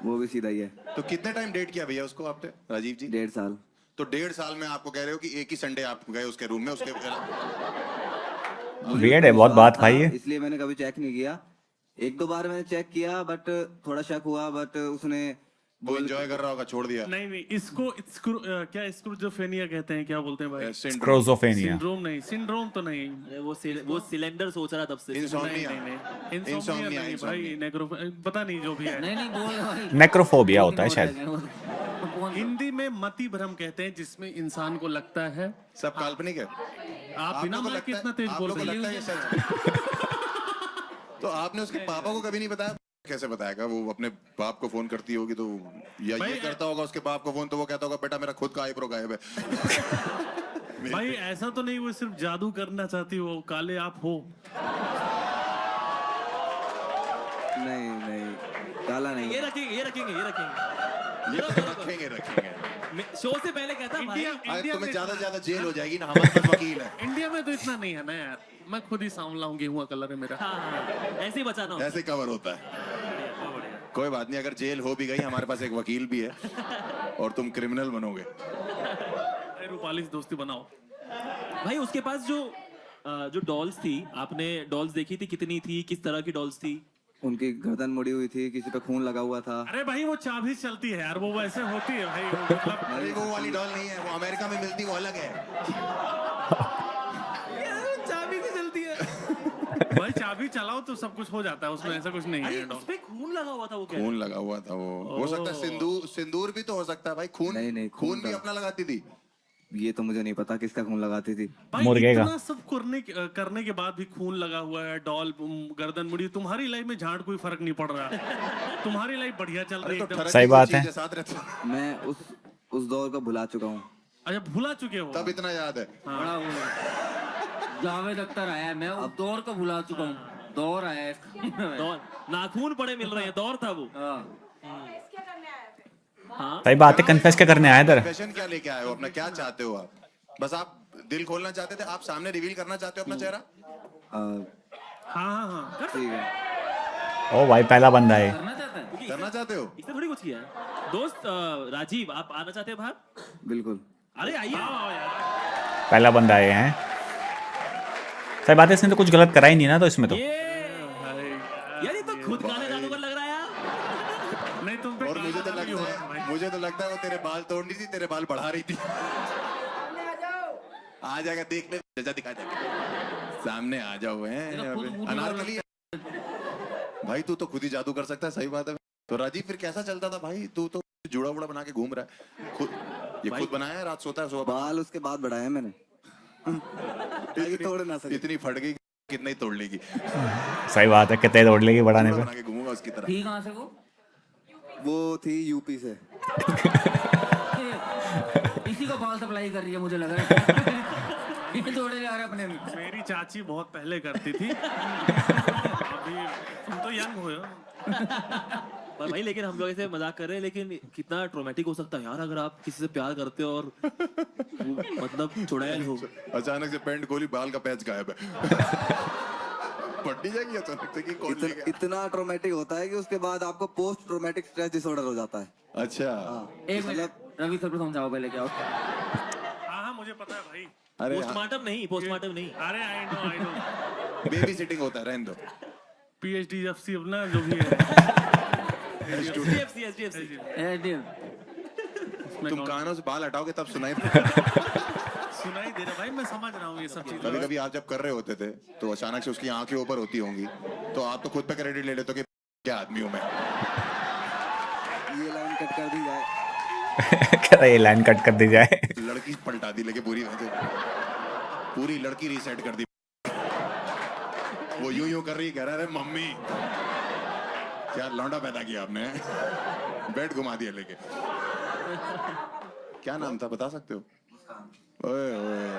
वो भी सीधा ही है। तो कितने टाइम डेट किया भैया उसको आपने, राजीव जी? 1.5 साल। तो 1.5 साल में आपको कह रहे हो कि एक ही संडे आप गए उसके रूम में, उसके वियर्ड है बहुत बात भाई ये। इसलिए मैंने कभी चेक नहीं किया। 1-2 बार मैंने चेक किया बट थोड़ा शक हुआ, बट उसने वो एंजॉय कर रहा होगा, छोड़ दिया। नहीं इसको क्या स्क्रूजोफेनिया कहते हैं, क्या बोलते हैं भाई? स्क्रोजोफेनिया। सिंड्रोम नहीं, सिंड्रोम तो नहीं। अरे वो सिलेंडर सोच रहा तब से। इंसोम्निया। इंसोम्निया इंसोम्निया, नहीं भाई, नेग्रो पता नहीं जो भी है। नहीं बोल भाई। नेक्रोफोबिया होता है शायद। हिंदी में मति भ्रम कहते हैं, जिसमें इंसान को लगता है। सब काल्पनिक है। आप बिना लोगों को माइक के लगता इतना है- तेज आप बोल लोगों को रहे लगता है ये सच है। तो आपने उसके पापा को कभी नहीं बताया? कैसे बताएगा? वो अपने बाप को फोन करती होगी तो, या भाई, ये करता होगा उसके बाप को फोन, तो वो कहता होगा बेटा मेरा खुद का आईब्रो गायब है। भाई ऐसा तो नहीं वो सिर्फ जादू करना चाहती हो, काले आप हो? नहीं काला नहीं। ये रखेंगे रखेंगे। शो से पहले कहता भाई। अरे तुम्हें ज्यादा से ज्यादा जेल हो जाएगी ना, हमारे पास वकील है। इंडिया में तो इतना नहीं है ना यार, मैं खुद ही सांवला हूँ, गेहुआ कलर है मेरा। हाँ, ऐसे ही बचाना होता है। ऐसे कवर होता है। कोई बात नहीं, अगर जेल हो भी गई हमारे पास एक वकील भी है और तुम क्रिमिनल बनोगे। रूपाली से दोस्ती बनाओ। भाई उसके पास जो डॉल्स थी, आपने डॉल्स देखी थी? कितनी थी, किस तरह की डॉल्स थी? उनकी गर्दन मुड़ी हुई थी, किसी पे खून लगा हुआ था। अरे भाई वो चाबी चलती है यार, वो वैसे होती है भाई, मतलब अरे वो वाली डॉल नहीं है, वो अमेरिका में मिलती, वो अलग है। चाबी से चलती है। भाई चाबी चलाओ तो सब कुछ हो जाता है उसमें, ऐसा कुछ नहीं है। उसपे खून लगा हुआ था, वो क्या? खून लगा हुआ था वो। हो सकता है सिंदूर भी तो हो सकता है भाई। खून नहीं, खून भी था। अपना लगाती थी। ये तो मुझे नहीं पता किसका खून लगाती थी। भाई मुर्गे का। इतना सब करने के बाद भी खून लगा हुआ है, डॉल गर्दन मुड़ी। तुम्हारी लाइफ में झाड़ कोई फर्क नहीं पड़ रहा। तुम्हारी लाइफ बढ़िया चल रही है एकदम। सही बात है। साथ रहते हो। मैं उस दौर को भुला चुका हूँ। अच्छा भुला चुके हो? तब इतना याद है। बड़ा वो जावेद अख्तर आया है, मैं उस दौर को भुला चुका हूँ। दौर आया है। दौर नाखून पड़े मिल रहे हैं, दौर था वो। हाँ सही बात है। कन्फेस क्या करने आया इधर? फैशन क्या लेके आए हो अपना? क्या चाहते हो आप? बस आप दिल खोलना चाहते थे? आप सामने रिवील करना चाहते हो अपना चेहरा? हाँ ठीक है। ओ भाई पहला बंदा है। करना चाहता है। करना चाहते हो? इसने थोड़ी कुछ किया है। दोस्त राजीव, आप आना चाहते हैं बाहर? बिल्कुल। अरे आइए। पहला बंदा आए हैं। सही बात है, इसने तो कुछ गलत करा ही नहीं ना, तो इसमें तो ये यार ये तो खुद गाने जादूगर लग रहा है यार। नहीं तुम पे और मुझे तो गाना भी हो रहा है लगता भाई। है, मुझे तो लगता है वो तेरे बाल तोड़ रही थी, तेरे बाल बढ़ा रही थी। आ जाएगा, देख ले, जजा दिखा जाएगा, सामने आ जाओ तेरा खुद हैं मुंह अनारकली। भाई तू तो खुद ही जादू कर सकता है, सही बात है। तो राजीव फिर कैसा चलता था भाई? तू तो जुड़ा उड़ा बना के घूम रहा है खुद, ये खुद बनाया है, रात सोता है सुबह बाल उसके बाद बढ़ाए मैंने ताकि तोड़ ना सके। इतनी फट गई, कितना ही तोड़ लेगी, सही बात है, कितने तोड़ लेगी बढ़ाने जुड़ा पे। बना के घूमूंगा उसकी तरह। थी कहाँ से वो थी यूपी से। इसी को बाल सप्लाई कर रही है मुझे लग रहा है। ये तोड़े जा रहे हैं अपने में। मेरी चाची बहुत पहले करती थी। अभी तुम तो यंग हो। पर भाई लेकिन हम लोग ऐसे मजाक कर रहे हैं, लेकिन कितना ट्रोमेटिक हो सकता है यार अगर आप किसी से प्यार करते हो और मतलब चुड़ैल हो। अचानक से पैंट खोली, बाल का पैच गायब है। पट्टी जाएगी अचानक से कि कौन ले गया? इतना ट्रोमेटिक होता है कि उसके बाद आपको पोस्ट ट्रोमेटिक स्ट्रेस डिसऑर्डर हो जाता है। अच्छा, एक मिनट रवि सर को समझाओ पहले क्या होता है। हाँ मुझे पता है भाई। अरे पोस्टमार्टम नहीं, पोस्टमार्टम नहीं। अरे आई नो बेबी सिटिंग होता है, रहने दो। PhD FC अपना जो भी है। SDFC ए, डियर, तुम कानों से बाल हटाओगे तब सुनाई सुनाई दे रहा भाई, मैं समझ रहा हूँ ये सब कभी चीजें। कभी आप जब कर रहे होते थे तो अचानक से उसकी आंखें ऊपर होती होंगी, तो आप तो खुद पे क्रेडिट ले लेते हो कि क्या आदमी हूं मैं। ये लाइन कट कर दी जाए। कह रहा ये लाइन कट कर दी जाए। लड़की पलटा दी लेके पूरी वजह से, पूरी लड़की रीसेट कर दी। वो यूं यूं कर रही, कह रहा है मम्मी क्या लौंडा पैदा किया आपने, बेड घुमा दिया लेके। क्या नाम था, बता सकते हो? ओए ओए,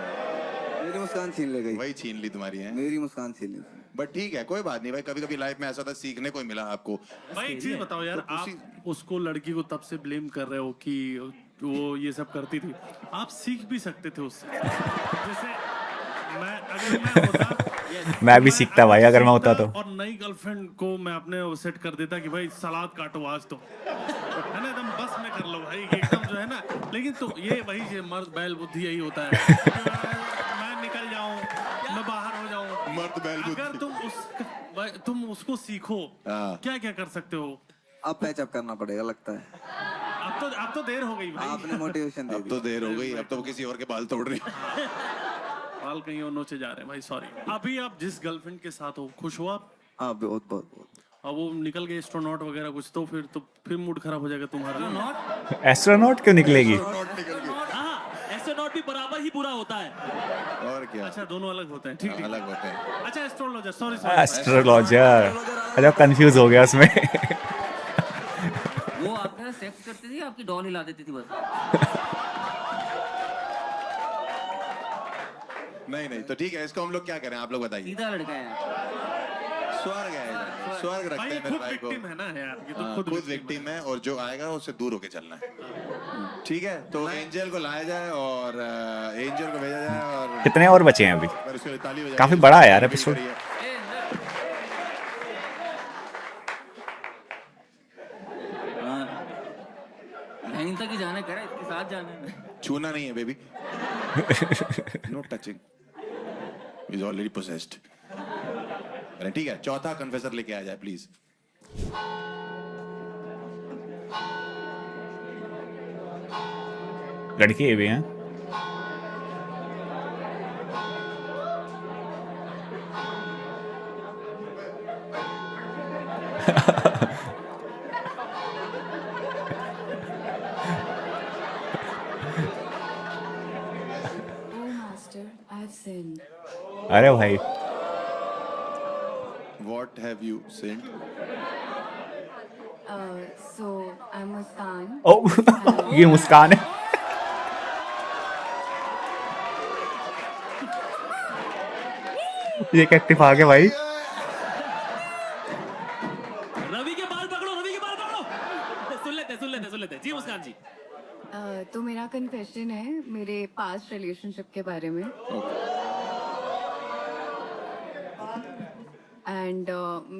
मेरी मुस्कान छीन ले गई। वही छीन ली तुम्हारी है। मेरी मुस्कान छीन ली। बट ठीक है, कोई बात नहीं भाई, कभी कभी लाइफ में ऐसा था, सीखने को ही मिला आपको। भाई एक चीज बताओ यार, तो आप उसको लड़की को तब से ब्लेम कर रहे हो कि वो ये सब करती थी, आप सीख भी सकते थे उससे। जैसे अगर मैं होता मैं भी सीखता भाई, अगर मैं होता तो। और नई गर्लफ्रेंड को मैं अपने सेट कर देता कि भाई सलाद काटो आज तो, है ना, एकदम बस में कर लो भाई, कि एकदम जो है ना। लेकिन तो ये वही ये मर्द बैल बुद्धि यही होता है कि मैं निकल जाऊं, मैं बाहर हो जाऊं। मर्द बैल बुद्धि। अगर तुम उसको सीखो, हाँ। क्या क्या कर सकते हो। अब पैचअप करना पड़ेगा लगता है। अब तो देर हो गई भाई। आपने मोटिवेशन दे अब दी। तो देर हो गई, अब तो वो किसी और के बाल तोड़ रही। बाल कहीं और नोचे जा रहे हैं भाई, सॉरी। अभी आप जिस गर्लफ्रेंड के साथ हो, खुश हो आप? हाँ बहुत बहुत बहुत। और वो निकल गए एस्ट्रोनॉट वगैरह कुछ, तो फिर मूड खराब हो जाएगा तुम्हारा। नॉट एस्ट्रोनॉट क्यों निकलेगी? हाँ एस्ट्रोनॉट भी बराबर ही बुरा होता है। और क्या, अच्छा दोनों अलग होते हैं, ठीक ठीक। अलग होते हैं। अच्छा एस्ट्रोलॉजर, सॉरी एस्ट्रोलॉजर, अरे कंफ्यूज हो गया उसमें। वो आपके साथ सेक्स करती थी, आपकी डॉल हिला देती थी बस। नहीं नहीं, तो ठीक है, इसको हम लोग क्या करें, आप लोग बताइए। सीधा लड़का है। स्वर्ग है, स्वर्ग रखते भाई हैं मेरे खुद भाई को। विक्टिम है ना यार, ये तो हाँ, खुद खुद विक्टिम है, और जो आएगा उससे दूर होके चलना है। ठीक है, तो एंजल को लाया जाए और एंजल को भेजा जाए, और कितने और बचे हैं अभी? पर उसके लिए ताली बजाइए। काफी बड़ा है यार एपिसोड। यहीं तक ही जाना, कह रहा है इसके साथ जाना है। छूना नहीं है baby, no touching, is already possessed. ठीक है, चौथा कन्फेसर लेके आ जाए प्लीज। लड़के भी हैं। Oh, Master, I've sinned. अरे भाई, What have you sinned? So, I'm Muskan. ओ ये मुस्कान है। ये कैक्टिव आ गया भाई। रवि के बाल पकड़ो, रवि के बाल पकड़ो। सुन लेते जी मुस्कान जी। तो मेरा कन्फेशन है मेरे पास्ट रिलेशनशिप के बारे में। एंड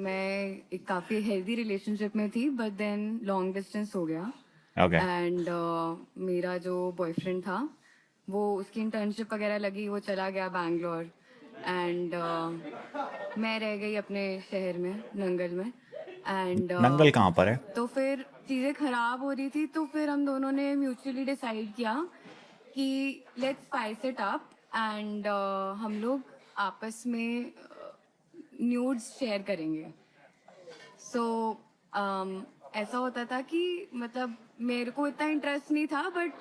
मैं एक काफ़ी हेल्दी रिलेशनशिप में थी, बट देन लॉन्ग डिस्टेंस हो गया। ओके, एंड मेरा जो बॉयफ्रेंड था वो, उसकी इंटर्नशिप वगैरह लगी, वो चला गया बैंगलोर। एंड मैं रह गई अपने शहर में नंगल में एंड नंगल कहाँ पर है? तो फिर चीज़ें ख़राब हो रही थी तो फिर हम दोनों ने म्यूचुअली डिसाइड किया कि let's spice it up and हम लोग आपस में न्यूड्स शेयर करेंगे। सो ऐसा होता था कि मतलब मेरे को इतना इंटरेस्ट नहीं था बट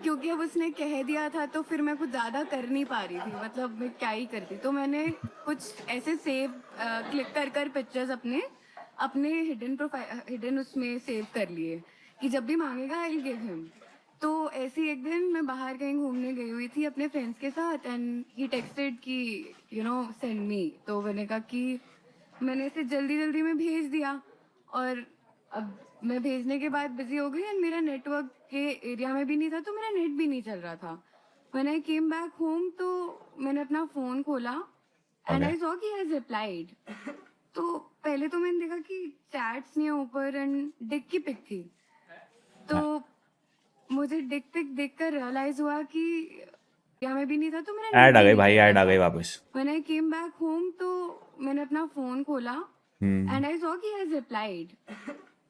क्योंकि अब उसने कह दिया था तो फिर मैं कुछ ज़्यादा कर नहीं पा रही थी, मतलब मैं क्या ही करती। तो मैंने कुछ ऐसे सेव क्लिक कर पिक्चर्स अपने अपने हिडन उसमें सेव कर लिए कि जब भी मांगेगा आई गिव हिम। तो ऐसे ही एक दिन मैं बाहर कहीं घूमने गई हुई थी अपने फ्रेंड्स के साथ एंड ही टेक्सटेड कि यू नो सेंड मी। तो मैंने कहा कि मैंने इसे जल्दी जल्दी में भेज दिया और अब मैं भेजने के बाद बिजी हो गई एंड मेरा नेटवर्क के एरिया में भी नहीं था तो मेरा नेट भी नहीं चल रहा था। When I came back home तो मैंने अपना फ़ोन खोला एंड आई सॉ कि हैज रिप्लाइड। तो पहले तो मैंने देखा कि चैट्स नहीं है ऊपर एंड डिक की पिक थी। तो मुझे डिक पिक देखकर रियलाइज हुआ कि या में भी नहीं था तो मेरा ऐड आ गई भाई, ऐड आ गई वापस। When I came back home तो मैंने अपना फोन खोला एंड आई सॉ कि हैज रिप्लाइड।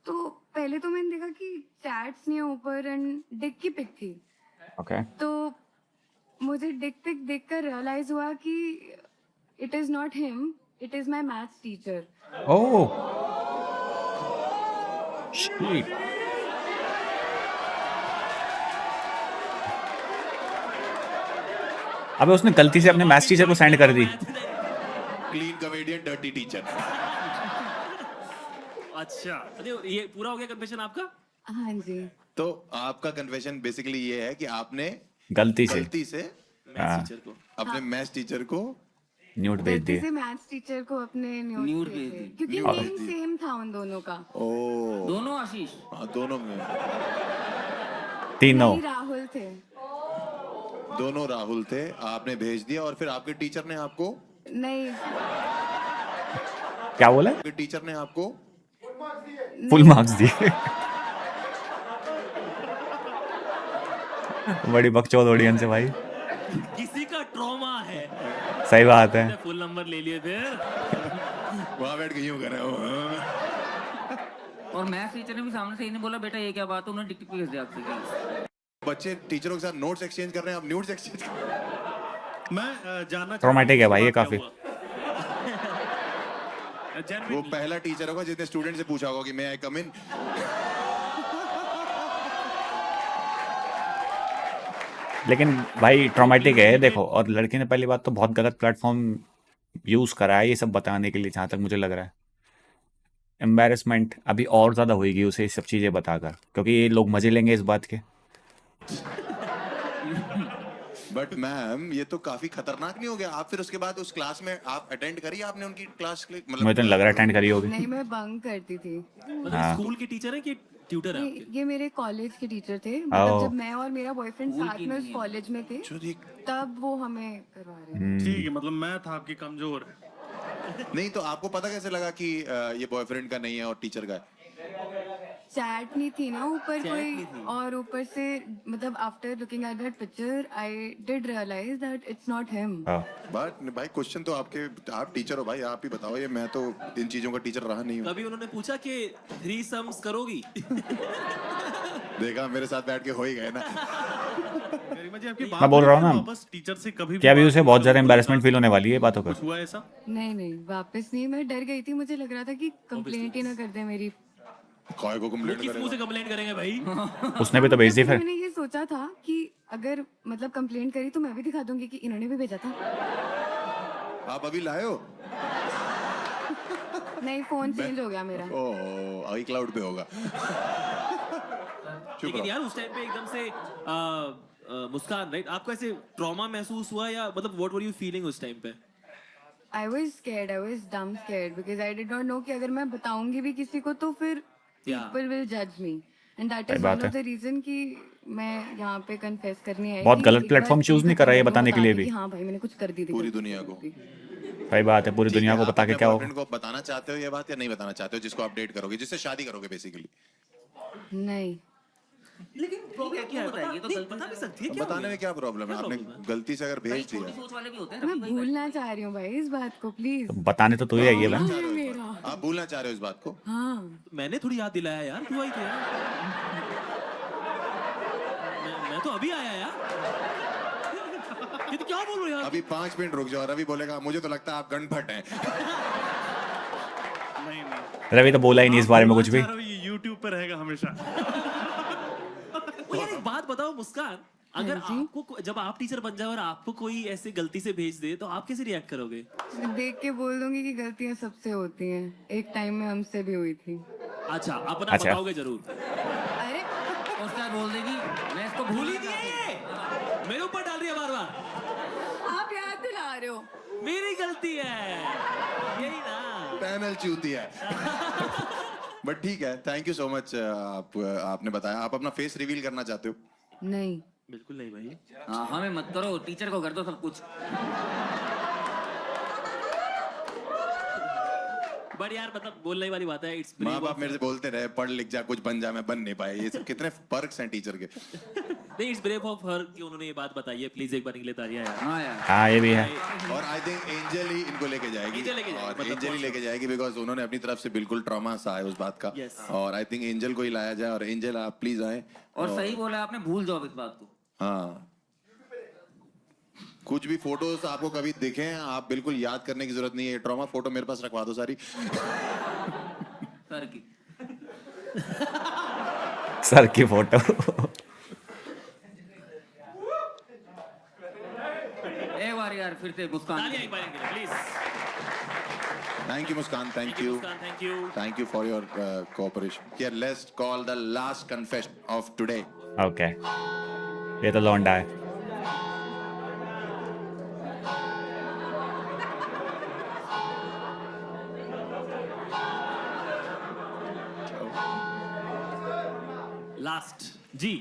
तो पहले तो मैंने देखा कि चैट्स नहीं है ऊपर एंड डिक की पिक थी। ओके। तो मुझे डिक पिक देखकर रियलाइज हुआ कि it is not him, it is my maths teacher. Oh shit. अबे उसने गलती से अपने मैथ्स टीचर को सेंड कर दी। Clean comedian dirty teacher. अच्छा, अरे ये पूरा हो गया कन्फेशन आपका? हाँ जी। तो आपका कन्फेशन बेसिकली ये है कि आपने गलती से मैथ्स टीचर को अपने मैथ्स टीचर को न्यूड भेज गलती दिए। से मैथ्स टीचर को अपने न्यूड न्यूड भेज भेज दिए दी। क्योंकि न्यूड नेम भेज दी। सेम था उन दोनों का। ओ दोनों आशीष। हाँ, दोनों में तीनों। नहीं, राहुल थे। दोनों राहुल थे। आपने भेज दिया और फिर आपके टीचर ने आपको नहीं क्या बोला? आपके टीचर ने आपको फुल मार्क्स दिए। बड़ी बकचोद ऑडियंस है भाई। किसी का ट्रॉमा है, सही बात है। फुल नंबर ले लिए फिर। वहां बैठ के यूं कर रहे हो। और मैथ्स टीचर ने भी सामने से ही नहीं बोला बेटा ये क्या बात है, उन्होंने टिक भेज दिया आपसे। बच्चे टीचरों के साथ नोट्स एक्सचेंज कर रहे हैं, आप न्यूट्स एक्सचेंज कर रहे हैं। मैं जानना ट्रॉमेटिक है भाई ये काफी। वो पहला टीचर होगा जिसने स्टूडेंट से पूछा होगा कि मैं आई कम इन। लेकिन भाई ट्रॉमेटिक है देखो। और लड़की ने पहली बात तो बहुत गलत प्लेटफॉर्म यूज करा है ये सब बताने के लिए, जहां तक मुझे लग रहा है। एम्बैरेसमेंट अभी और ज्यादा होगी उसे ये सब चीजें बताकर, क्योंकि ये लोग मजे लेंगे इस बात के। बट मैम ये तो काफी खतरनाक नहीं हो गया? आप फिर उसके बाद उस क्लास में आप अटेंड करी आपने उनकी क्लास के लिए? मुझे तो नहीं लग रहा अटेंड करी होगी। नहीं, मैं बंक करती थी। मतलब स्कूल के टीचर है कि ट्यूटर है आपके? ये मेरे कॉलेज के टीचर थे। मतलब ओह। जब मैं और मेरा बॉयफ्रेंड स्कूल साथ की में नहीं उस है। कॉलेज में थे तब वो हमें करवा रहे थे। ठीक है, मतलब मैथ आपकी कमजोर है। नहीं तो आपको पता कैसे लगा कि ये बॉयफ्रेंड का नहीं है और टीचर का है? चैट नहीं थी ना ऊपर Chat कोई, नहीं थी। और ऊपर से मतलब after looking at that picture I did realise that it's not him. हाँ। बट भाई क्वेश्चन तो आपके, आप टीचर हो भाई, आप ही बताओ। ये मैं तो इन चीजों का टीचर रहा नहीं हूँ। कभी उन्होंने पूछा कि 3 सम्स करोगी? देखा मेरे साथ बैठ के हो ही गए ना। गरिमा जी आपकी बात मैं बोल रहा हूँ ना वापस टीचर से कभी कि अभी बात उसे नहीं बहुत ज्यादा करोगे, एम्बैरेसमेंट फील होने वाली है बातों कुछ पर। हुआ ऐसा? नहीं नहीं, वापस नहीं। मैं डर गई थी, मुझे लग रहा था कि कंप्लेंट ही ना कर दे मेरी। काय को वो कंप्लेंट किस मुंह से करेगा? कंप्लेंट करेंगे भाई? उसने भी तो भेज दी फिर। मैंने ये सोचा था कि अगर मतलब कंप्लेंट करी तो मैं भी दिखा दूंगी कि इन्होंने भी भेजा था। आप अभी लाए हो? नहीं, फोन चेंज हो गया मेरा। ओह आई क्लाउड पे होगा। चुप लेकिन रहो। यार उस टाइम पे एकदम से मुस्कान, राइट? आपको ऐसे ट्रॉमा महसूस हुआ या मतलब व्हाट वर यू फीलिंग उस टाइम पे? I was scared, I was dumb scared because I did not know कि अगर मैं बताऊंगी भी किसी को तो फिर Yeah. people will judge me and that सही is बात one of है। the reason कि मैं यहाँ पे confess करने आई। बहुत कि गलत एक platform बार choose नहीं करा ये दोनों बताने के बता लिए दी भी। कि हाँ भाई मैंने कुछ कर दी थी। पूरी दुनिया को। सही बात है, पूरी दुनिया को बता के क्या होगा? बॉयफ्रेंड को बताना चाहते हो ये बात या नहीं बताना चाहते हो, जिसको आप डेट करोगे, जिससे शादी करोगे बेसिकली? नहीं, लेकिन प्रॉब्लम क्या है? बता भी सकती है क्या? बताने में क्या प्रॉब्लम है? आपने गलती से अगर भेज दिया, सोच वाले भी होते हैं मैं भूलना चाह रही हूँ भाई इस बात को प्लीज। तो बताने तो तू ही आई है बहन। मेरा आप भूलना चाह रहे हो इस बात को? हाँ मैंने थोड़ी याद दिलाया यार, तू आई थे यार। मैं तो अभी आया यार। ये तो क्या बोल रहे हो यार? अभी 5 मिनट रुक जाओ, रवि बोलेगा मुझे तो लगता है आप गणभट हैं। नहीं नहीं, रवि तो बोला ही नहीं इस बारे में कुछ भी। ये यूट्यूब पे रहेगा हमेशा। ओ यार एक बात बताओ मुस्कान, अगर आपको जब आप टीचर बन जाए और आपको कोई ऐसे गलती से भेज दे तो आप कैसे रिएक्ट करोगे? मैं देख के बोल दूंगी कि गलतियां सबसे होती हैं, एक टाइम में हमसे भी हुई थी। अच्छा अपना अच्छा। बताओगे जरूर। अरे उसका बोल देगी मैं इसको भूल ही दिया ये, मेरे ऊपर डाल रही है बार बार। आप याद दिला रहे हो। मेरी गलती है यही ना। पैनल चूती है। बट ठीक है, थैंक यू सो मच। आपने बताया। आप अपना फेस रिवील करना चाहते हो? नहीं बिल्कुल नहीं भाई। हाँ हमें मत करो, टीचर को कर दो सब कुछ। बट यार मतलब बोलने वाली बात है, इट्स माँ बाप मेरे से बोलते रहे पढ़ लिख जा, कुछ बन जा, मैं बन नहीं पाया। ये सब कितने पर्क्स हैं टीचर के। नहीं, इट्स ब्रेव ऑफ हर कि उन्होंने ये बात बताई है। प्लीज एक बार के लिए तालियां यार। हाँ यार हाँ ये भी है। और आई थिंक एंजल ही इनको लेके जाएगी। एंजल लेके जाएगी, और मतलब एंजल ही लेके जाएगी बिकॉज उन्होंने अपनी तरफ से बिल्कुल ट्रॉमा सा है उस बात का। Yes. और आई थिंक एंजल को ही लाया जाए। और एंजल आप प्लीज आए। और सही बोला आपने, भूल जाओ इस बात को। हाँ, कुछ भी फोटोज आपको कभी दिखे आप बिल्कुल याद करने की जरूरत नहीं है। ट्रॉमा फोटो मेरे पास रखवा दो सारी। सर की सर की फोटो। एक बार यार फिर से मुस्कान। तालियां एक बार के लिए please. Thank you Muskan, thank you, Muskan, thank you. Thank you for your cooperation. Here let's call the last confession of today. Okay, ये तो लौंडा है। लास्ट जी।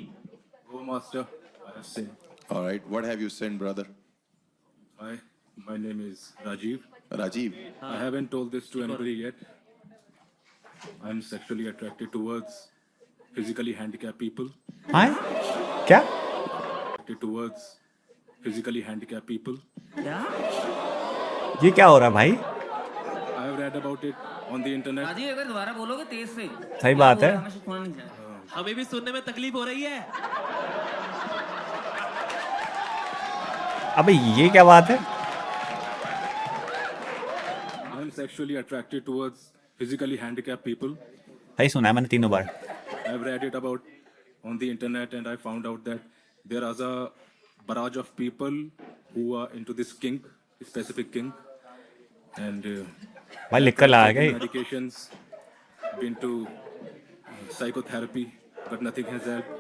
Oh, Master, I have sinned. All right, what have you sinned, brother? My name is Rajiv. Rajiv. I haven't told this to anybody yet. I'm sexually attracted towards physically handicapped people. हाँ क्या? Attracted towards physically handicapped people. क्या? ये क्या हो रहा है भाई? I have read about it on the internet. Rajiv एक बार दोबारा बोलोगे तेज से। सही बात है। हमें सुनना नहीं चाहिए। हमें भी सुनने में तकलीफ हो रही है। अबे ये क्या बात है? I'm sexually attracted towards physically handicapped people. सही सुना है मैंने 3 बार। I've read it about on the internet and I found out that there is a barrage of people who are into this kink, specific kink. And भाई लिख कर ला गए। medications, been to psychotherapy, but nothing has helped.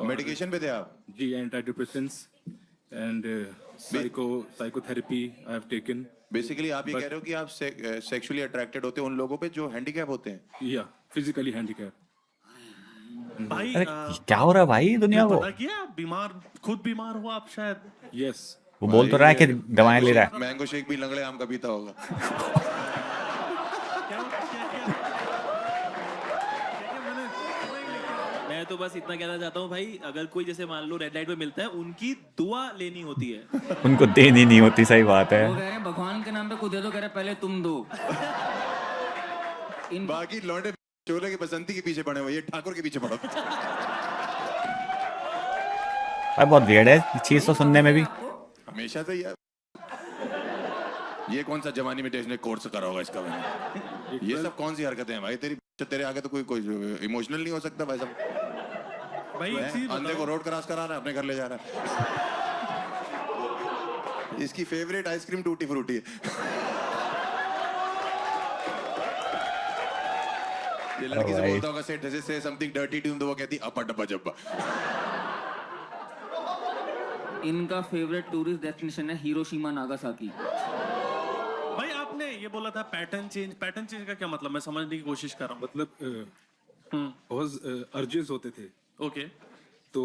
Medication पे थे आप? G antidepressants and psychotherapy I have taken. Basically आप ये कह रहे हो कि आप सेक्सुअली अट्रैक्टेड होते हैं उन लोगों पे जो हैंडीकैप होते हैं? Yeah, physically handicapped. भाई अरे क्या हो रहा है भाई दुनिया को? पता किया आप बीमार, खुद बीमार हो आप शायद। Yes. वो बोल तो रहा है कि दवाएं ले रहा है। मैंगो शेक भी लंगड़े आम का पीता होगा। मैं तो बस इतना कहना चाहता हूँ भाई, अगर कोई जैसे मान लो रेड लाइट पे मिलता है, उनकी दुआ लेनी होती है। उनको देनी नहीं होती, सही बात है। वो कह रहे हैं भगवान के नाम पे कुछ दे दो, कह रहे पहले तुम दो। बाकी लौंडे चोले की बसंती के पीछे पड़े हुए, ये ठाकुर के पीछे पड़ो। भाई बहुत वियर्ड है चीज तो सुनने में भी। हमेशा से यार ये कौन सा जवानी में टेस्ट ने कोर्स करा होगा इसका मैंने। ये सब कौन सी हरकतें हैं भाई तेरी? तेरे आगे तो कोई इमोशनल नहीं हो सकता भाई साहब। भाई अंधे को रोड क्रॉस करा रहा है, अपने घर ले जा रहा है। इसकी फेवरेट आइसक्रीम टूटी फ्रूटी है। ये लड़की से बोलता होगा सेट जैसे से समथिंग डर्टी टू, तो वो कहती अपा डब्बा जब्बा। इनका फेवरेट टूरिस्ट डेस्टिनेशन है हिरोशिमा नागासाकी। भाई आपने ये बोला था पैटर्न चेंज का क्या मतलब? मैं समझने की कोशिश कर रहा हूँ। मतलब अर्जेस होते थे। ओके, तो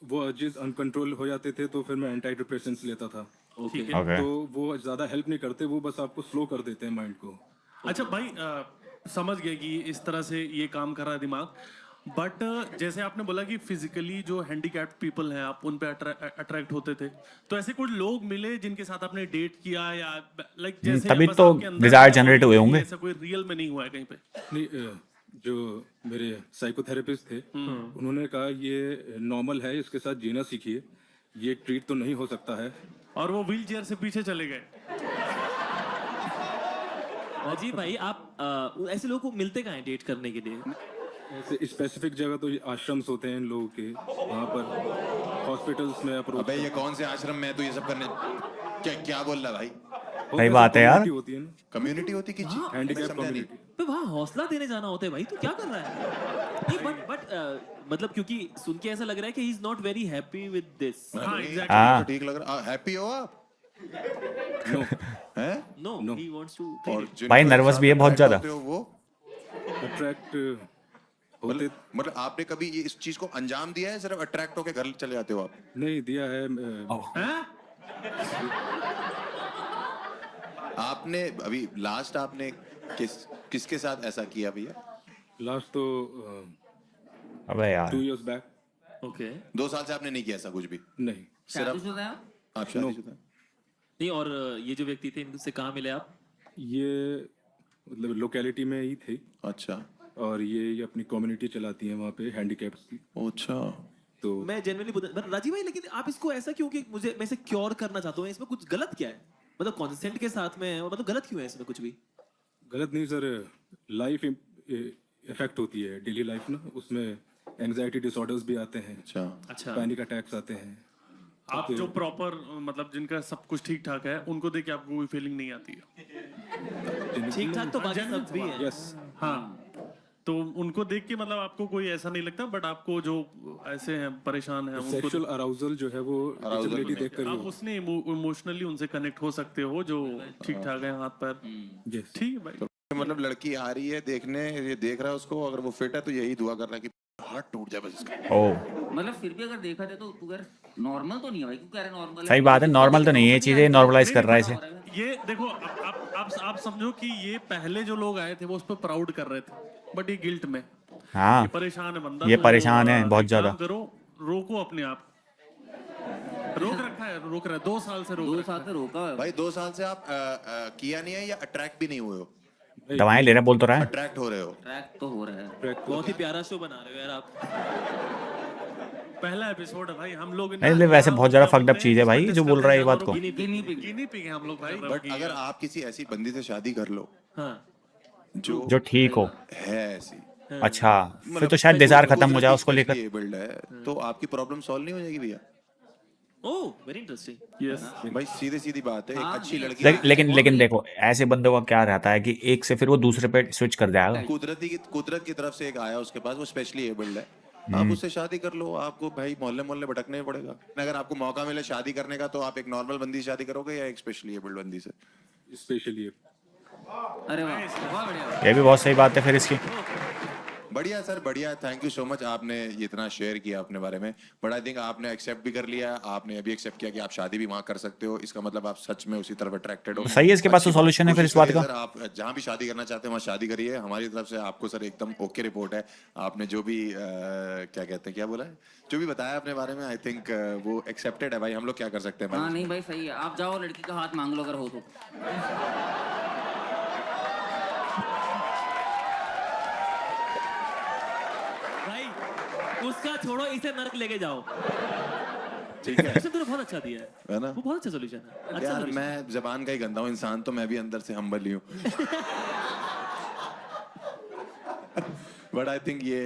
वो अर्जेस अनकंट्रोल हो जाते थे, तो फिर मैं एंटी डिप्रेसेंट्स लेता था। ठीक है। Okay. तो वो ज्यादा हेल्प नहीं करते, वो बस आपको स्लो कर देते हैं माइंड को। अच्छा भाई समझ गए कि इस तरह से ये काम कर रहा है दिमाग। बट जैसे आपने बोला कि फिजिकली जो हैंडीकैप्ड पीपल हैं आप उन पे अट्रैक्ट होते थे, तो ऐसे कुछ लोग मिले जिनके साथ आपने डेट किया या लाइक जैसे तभी बस तो आपके अंदर desire था, generate हुए होंगे। ऐसा कोई रियल में नहीं हुआ है कहीं पे? नहीं जो मेरे साइकोथेरेपिस्ट थे उन्होंने कहा ये नॉर्मल है, इसके साथ जीना सीखिए, ये ट्रीट तो नहीं हो सकता है। और वो व्हील चेयर से पीछे चले गए। अजीब भाई, आप ऐसे लोगों को मिलते कहाँ हैं डेट करने के लिए? ऐसे स्पेसिफिक जगह तो ये आश्रम्स होते हैं इन लोगों के, वहाँ पर हॉस्पिटल्स में अप्रोच। अबे ये कौन से आश्रम में है तू ये सब करने? क्या बोल रहा है भाई? सही बात है यार। होती है ना, कम्युनिटी होती की चीज? हैंडीकैप समझा नहीं। कम्युनिटी। तो वहाँ हौसला देने जाना होता है भाई, तू क्या कर रहा है? नहीं बट मतलब क्योंकि सुन के ऐसा लग रहा है कि he is not very happy with this. हाँ नहीं, एग्जैक्टली। हाँ। तो ठीक लग रहा। हैप्पी हो आप? हैं? No, he wants to. और जिनको भाई nervous साथ भी है बहुत attract ज्यादा। होते हो वो अट्रैक्ट होते मतलब आपने कभी ये इस चीज को अंजाम दिया है, सिर्फ अट्रैक्ट होके घर चले जाते हो आप? नहीं दिया है। आपने अभी लास्ट आपने किसके साथ ऐसा किया भैया? लास्ट तो अबे यार 2 years बैक। ओके। 2 साल से आपने नहीं किया ऐसा कुछ भी? नहीं सिर्फ शादीशुदा है? आप शादीशुदा? नहीं, और ये जो व्यक्ति थे इनसे कहाँ मिले आप? ये मतलब लोकेलिटी में ही थे, अच्छा और ये अपनी कम्युनिटी चलाती हैं वहाँ पे हैंडीकैप्स की। अच्छा। तो मैं जेन्युइनली राजीव भाई, लेकिन आप इसको ऐसा क्यों कि मैं इसे क्योर करना चाहता हूँ, इसमें कुछ गलत क्या है? मतलब कॉन्सेंट के साथ में है, और मतलब गलत क्यों है इसमें कुछ भी? गलत नहीं सर, लाइफ इफेक्ट होती है, डेली लाइफ ना, उसमें एंजाइटी डिसऑर्डर्स भी आते हैं, अच्छा। पैनिक अटैक्स आते हैं। आप जो प्रॉपर मतलब जिनका सब कुछ ठीक ठाक है उनको देख के आपको कोई फीलिंग नहीं आती है? ठीक ठाक तो बाकी सब भी है। यस। हाँ, तो उनको देख के मतलब आपको कोई ऐसा नहीं लगता, बट आपको जो ऐसे हैं परेशान हैं उनको सेक्सुअल अराउजल जो है वो डिसेबिलिटी देखकर आप उसने इमोशनली उनसे कनेक्ट हो सकते हो जो ठीक ठाक है हाथ पैर। यस। ठीक है भाई। मतलब लड़की आ रही है देखने, ये देख रहा है उसको, अगर वो फिट है तो यही दुआ कर रहा है कि हार्ट टूट जाए बस इसका। ओ मतलब फिर भी अगर देखा जाए तो तू यार नॉर्मल तो नहीं है भाई, क्यों कह रहे नॉर्मल? सही बात है, नॉर्मल तो नहीं है, ये चीजें नॉर्मलाइज कर रहा है इसे। ये देखो आप समझो कि ये पहले जो लोग आए थे वो उस पर प्राउड कर रहे थे, बट ये गिल्ट में हाँ ये परेशान है बंदा। ये तो परेशान है एक बहुत काम ज्यादा। करो, रोको अपने आप। रोक रखा है, रोक रहा है 2 साल से, रोक 2 रखा साल से रोका है भाई 2 साल से आप किया नहीं है या अट्रैक्ट भी नहीं हुए हो? दवाएं ले रहा बोल तो रहा है। अट्रैक्ट हो रहे हो? ट्रैक तो हो रहा है। बहुत ही प्यारा शो बना रहे हो यार आप। पहला एपिसोड है भाई, हम लोग नहीं नहीं, वैसे बहुत ज्यादा फक्ड अप चीज है भाई जो बोल रहा है ये बात को। गिनी पिग है हम लोग भाई। बट अगर आप किसी ऐसी बंदी से शादी कर लो हाँ। जो ठीक हो, है ऐसी, अच्छा फिर तो शायद डिजायर खत्म हो जाए उसको लेकर। एबल्ड है तो आपकी प्रॉब्लम सॉल्व नहीं हो जाएगी भैया? Oh very interesting. यस भाई सीधी सीधी बात है, एक अच्छी लड़की लेकिन देखो ऐसे बंदों का क्या रहता है कि एक से फिर वो दूसरे पे स्विच कर जाएगा। कुदरत की तरफ से एक आया उसके पास, वो स्पेशली एबल्ड है, आप उससे शादी कर लो। आपको भाई मोहल्ले मोहल्ले भटकने ही पड़ेगा। अगर आपको मौका मिले शादी करने का तो आप एक नॉर्मल बंदी से शादी करोगे या एक स्पेशली एबल्ड बंदी से? स्पेशली। अरे वाह, बहुत बढ़िया। ये भी बहुत सही बात है फिर इसकी। बढ़िया सर, बढ़िया। थैंक यू सो मच, आपने ये इतना शेयर किया अपने बारे में। बट आई थिंक आपने एक्सेप्ट भी कर लिया, आपने अभी एक्सेप्ट किया कि आप शादी भी वहाँ कर सकते हो। इसका मतलब आप सच में उसी तरफ अट्रैक्टेड हो। सही है, इसके पास तो सॉल्यूशन है फिर इस बात का। सर आप जहाँ भी शादी करना चाहते हैं वहाँ शादी करिए। हमारी तरफ से आपको सर एकदम ओके रिपोर्ट है। आपने जो भी क्या कहते हैं, क्या बोला है, जो भी बताया अपने बारे में, आई थिंक वो एक्सेप्टेड है भाई। हम लोग क्या कर सकते हैं हाँ भाई? नहीं भाई सही है, आप जाओ लड़की का हाथ मांग लो अगर हो तो। भाई उसका छोड़ो, इसे नरक लेके जाओ। ठीक है, सॉल्यूशन तूने बहुत अच्छा दिया है ना? वो बहुत अच्छा सॉल्यूशन है। अच्छा यार solution। मैं जबान का ही गंदा हूँ इंसान, तो मैं भी अंदर से हम्बल ही हूँ। बट आई थिंक ये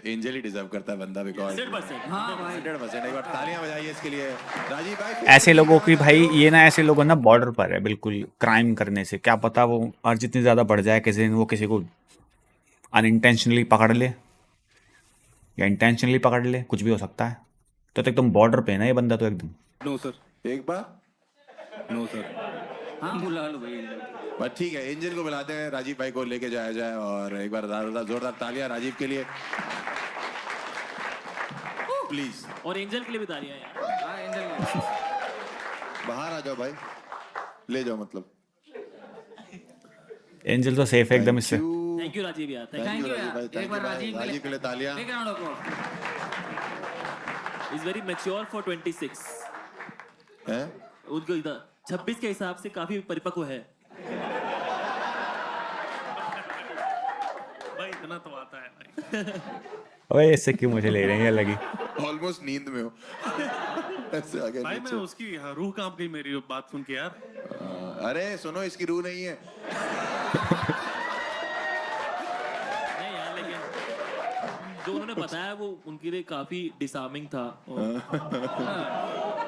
एंजल ही डिजर्व करता है बंदा, बिकॉज 100%। हाँ भाई 100%। एक बार तालियां बजाइए इसके लिए राजीव भाई। ऐसे लोगों की भाई, ये ना ऐसे लोगों ना बॉर्डर पर है बिल्कुल क्राइम करने से। क्या पता वो और जितनी ज्यादा बढ़ जाए किसी दिन वो किसी को अनइंटेंशनली पकड़ ले या इंटेंशनली पकड़ ले, कुछ भी हो सकता है। तो एकदम बॉर्डर पे है ना ये बंदा तो एकदम। No sir. एक बार नो सर। हाँ बुला लो भाई। बस ठीक है, एंजल को बुलाते हैं, राजीव भाई को लेके जाया जाए। और एक बार जोरदार तालियां राजीव के लिए प्लीज। और एंजल के लिए भी तालियां यार। हाँ एंजल बाहर आ जाओ भाई, ले जाओ मतलब। एंजल तो सेफ है एकदम इससे। Thank you thank you Rajiv यार, thank thank Thank you you, Rajiv भाई, यार। थैंक एक बार यू भाई, राजीव राजीव के लिए तालियां। Big round of applause. You is very mature for 26. हैं? उनको इधर 26 के हिसाब से काफी परिपक्व है. भाई इतना तो आता है भाई. ओए इससे क्यों मुझे ले रहे हैं लगी? ऑलमोस्ट नींद में हो। ऐसे आगे भाई मैं नीचे। उसकी रूह कांप गई मेरी बात सुन के यार. अरे सुनो, इसकी रूह नहीं है। नहीं यार, लेकिन जो उन्होंने बताया वो उनके लिए काफी डिसार्मिंग था.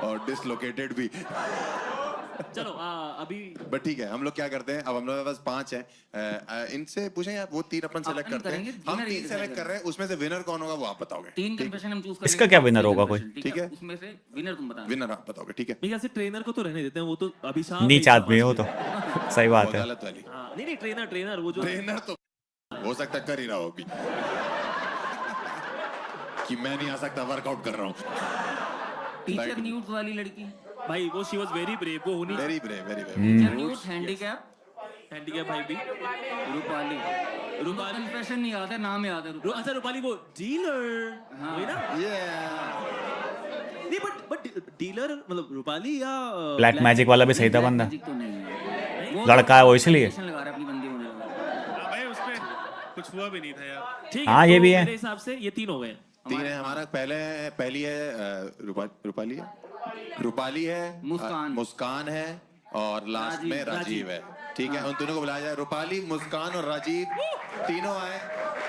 और डिसलोकेटेड भी। चलो अभी बट ठीक है, हम लोग क्या करते हैं, अब हम लोग के पास 5 है, इनसे पूछें यार, वो 3 अपन सेलेक्ट करते हैं, हम 3 सेलेक्ट कर रहे हैं, उसमें से विनर कौन होगा वो आप बताओगे। 3 कन्फेशन हम चूज करेंगे। इसका क्या winner होगा कोई? ठीक है। उसमें से विनर तुम बताना। विनर आप बताओगे, ठीक है। मेरे ख्याल से ट्रेनर को तो रहने देते हैं, वो तो अभिशाप नीच आदमी है वो तो। सही बात है। गलत वाली। हाँ, नहीं ट्रेनर वो जो ट्रेनर तो हो सकता है कर ही रहा हो अभी, कि मैं नहीं आ सकता, वर्कआउट कर रहा हूँ। टीचर न्यूट्स वाली लड़की, भाई वो शी वाज वेरी ब्रेव, वो होनी very brave, very brave. Teacher nudes, handicap भाई भी रूपाली कन्फेशन नहीं याद है, नाम याद है। अच्छा रूपाली वो डीलर, वही ना? नहीं बट डीलर मतलब रूपाली या ब्लैक मैजिक वाला भी सही था बंदा, तो नहीं है, वो लड़का है वो इसलिए। लगा रहा है अपनी बंदी होने लगा। भाई उसपे कुछ हुआ भी नहीं था यार. ठीक हाँ, है, ये तो भी है। मेरे हिसाब से ये 3 हो गए. 3 है हमारा। पहली है रूपाली है, मुस्कान है, और लास्ट में राजीव है। ठीक है, उन दोनों को बुलाया जाए, रूपाली, मुस्कान और राजीव तीनों आए,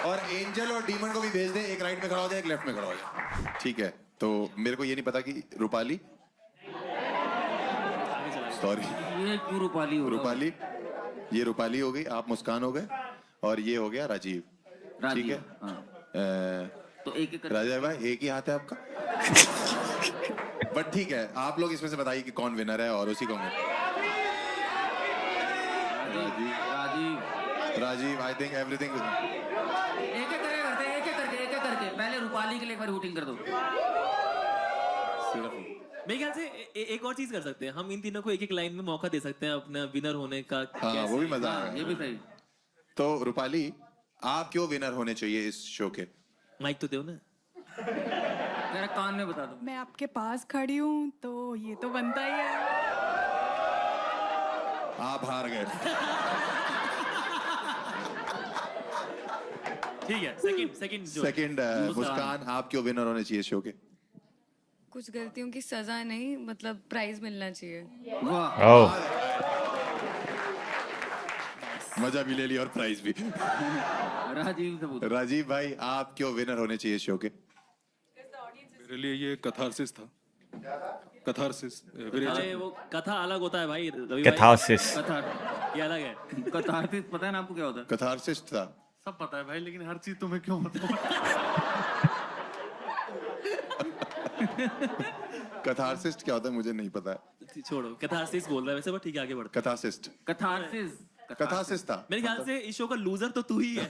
और एंजल और डीमन को भी भेज दे, एक राइट में खड़ा हो जाए, एक लेफ्ट में खड़ा हो जाए। ठीक है, तो मेरे को ये नहीं पता कि रूपाली, सॉरी, ये क्यों रूपाली हो? रूपाली, ये रूपाली हो गई, आप मुस्कान हो गए, और ये हो गया राजीव। ठीक है, तो एक राजीव भाई एक ही हाथ है आपका। बट ठीक है, आप लोग इसमें से बताइए कि कौन विनर है, और उसी को राजीव। आई थिंक एवरीथिंग एक करके पहले रूपाली के लिए एक बार वोटिंग कर दो। सिर्फ मेरे ख्याल से एक और चीज कर सकते हैं, हम इन तीनों को एक लाइन में मौका दे सकते हैं अपना विनर होने का। हाँ, वो भी मजा आएगा। ये भी सही। तो रूपाली, आप क्यों विनर होने चाहिए इस शो के? माइक तो दो ना। मेरा कान में बता दो। मैं आपके पास खड़ी हूँ तो ये तो बनता ही है। आप हार गए। ठीक है, सेकंड मुस्कान, आप क्यों विनर होने चाहिए शो के? कुछ गलतियों की सजा नहीं, मतलब प्राइज मिलना चाहिए। वाह, मजा भी ले लिया और प्राइज भी। राजीव भाई, आप क्यों विनर होने चाहिए शो के? मेरे लिए ये कथारसिस था। कथारसिस, अरे वो कथा अलग होता है भाई, रवि भाई। कैथारसिस ये अलग है। कथारसिस पता है ना आपको क्या होता है? कथारसिस था, सब पता है भाई, लेकिन हर चीज तुम्हें क्यों बताऊं? कथारसिस्ट क्या होता है मुझे नहीं पता है। छोड़ो, कैथारसिस बोल रहा है वैसे, बट ठीक है आगे बढ़ते। कथारसिस्ट, कथारसिस था। मेरे ख्याल से इस शो का लूजर तो तू ही है।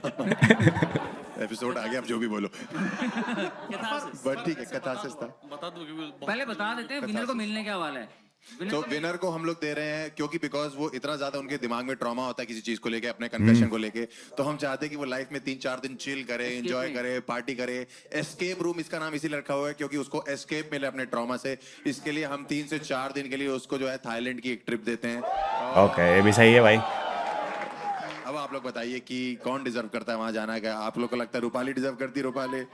एपिसोड आ गया, आप जो भी बोलो। कैथारसिस। बट ठीक है, कथारसिस था। बता दो कि पहले बता देते हैं विनर को मिलने क्या वाला है। तो विनर को हम लोग दे रहे हैं क्योंकि बिकॉज वो इतना ज्यादा उनके दिमाग में ट्रॉमा होता है किसी चीज को लेके, अपने कन्फेशन को लेके, तो हम चाहते हैं कि वो लाइफ में 3-4 दिन चिल करे, एंजॉय करे, पार्टी करे। एस्केप रूम इसका नाम इसीलिए रखा हुआ है क्योंकि उसको एस्केप मिले अपने ट्रॉमा से। इसके लिए हम 3 से 4 दिन के लिए उसको जो है थाईलैंड की एक ट्रिप देते हैं। ओके, ये भी सही है भाई। अब आप लोग बताइए कि कौन डिजर्व करता है वहां जाना का? आप लोग को लगता है रूपाली डिजर्व करती? रूपाली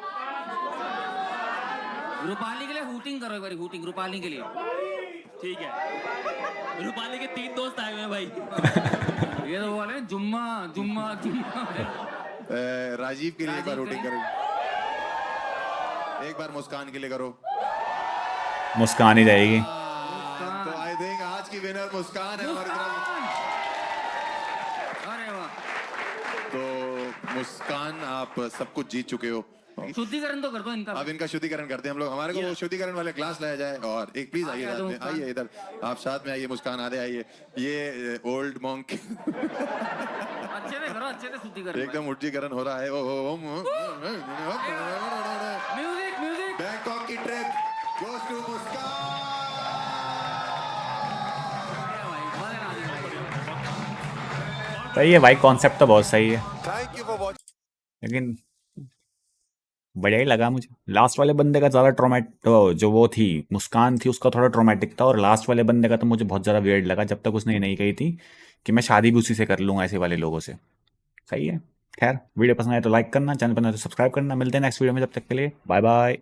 के लिए हूटिंग करो एक बार, हूटिंग रूपाली के लिए। ठीक है, रूपाली के 3 दोस्त आए हुए हैं भाई। ये तो वाले जुम्मा। राजीव के लिए एक बार वोटिंग करो, एक बार मुस्कान के लिए करो। मुस्कान ही जाएगी। तो आई थिंक आज की विनर मुस्कान है हमारी तरफ। अरे वाह, तो मुस्कान, आप सब कुछ जीत चुके हो। शुद्धिकरण तो कर दो इनका। अब इनका शुद्धिकरण करते हैं हम लोग। हमारे को वो शुद्धिकरण वाले ग्लास लाया जाए, और एक प्लीज आइए साथ में, आइए इधर, आप साथ में आइए। मुस्कान आधे आइए, ये ओल्ड मॉन्क अच्छे से करो, अच्छे से शुद्धिकरण। एकदम शुद्धिकरण हो रहा है। म्यूजिक बैंकॉक की ट्रिप गोस टू मुस्कान। सही है भाई, कॉन्सेप्ट तो बहुत सही है। थैंक यू फॉर लेकिन बढ़िया ही लगा मुझे। लास्ट वाले बंदे का ज़्यादा जो वो थी मुस्कान थी, उसका थोड़ा ट्रॉमेटिक था, और लास्ट वाले बंदे का तो मुझे बहुत ज़्यादा वियर्ड लगा जब तक उसने ये नहीं कही थी कि मैं शादी भी उसी से कर लूँगा, ऐसे वाले लोगों से। सही है। खैर, वीडियो पसंद आए तो लाइक करना, चैनल पर नए तो सब्सक्राइब करना। मिलते हैं नेक्स्ट वीडियो में, जब तक के लिए बाय बाय।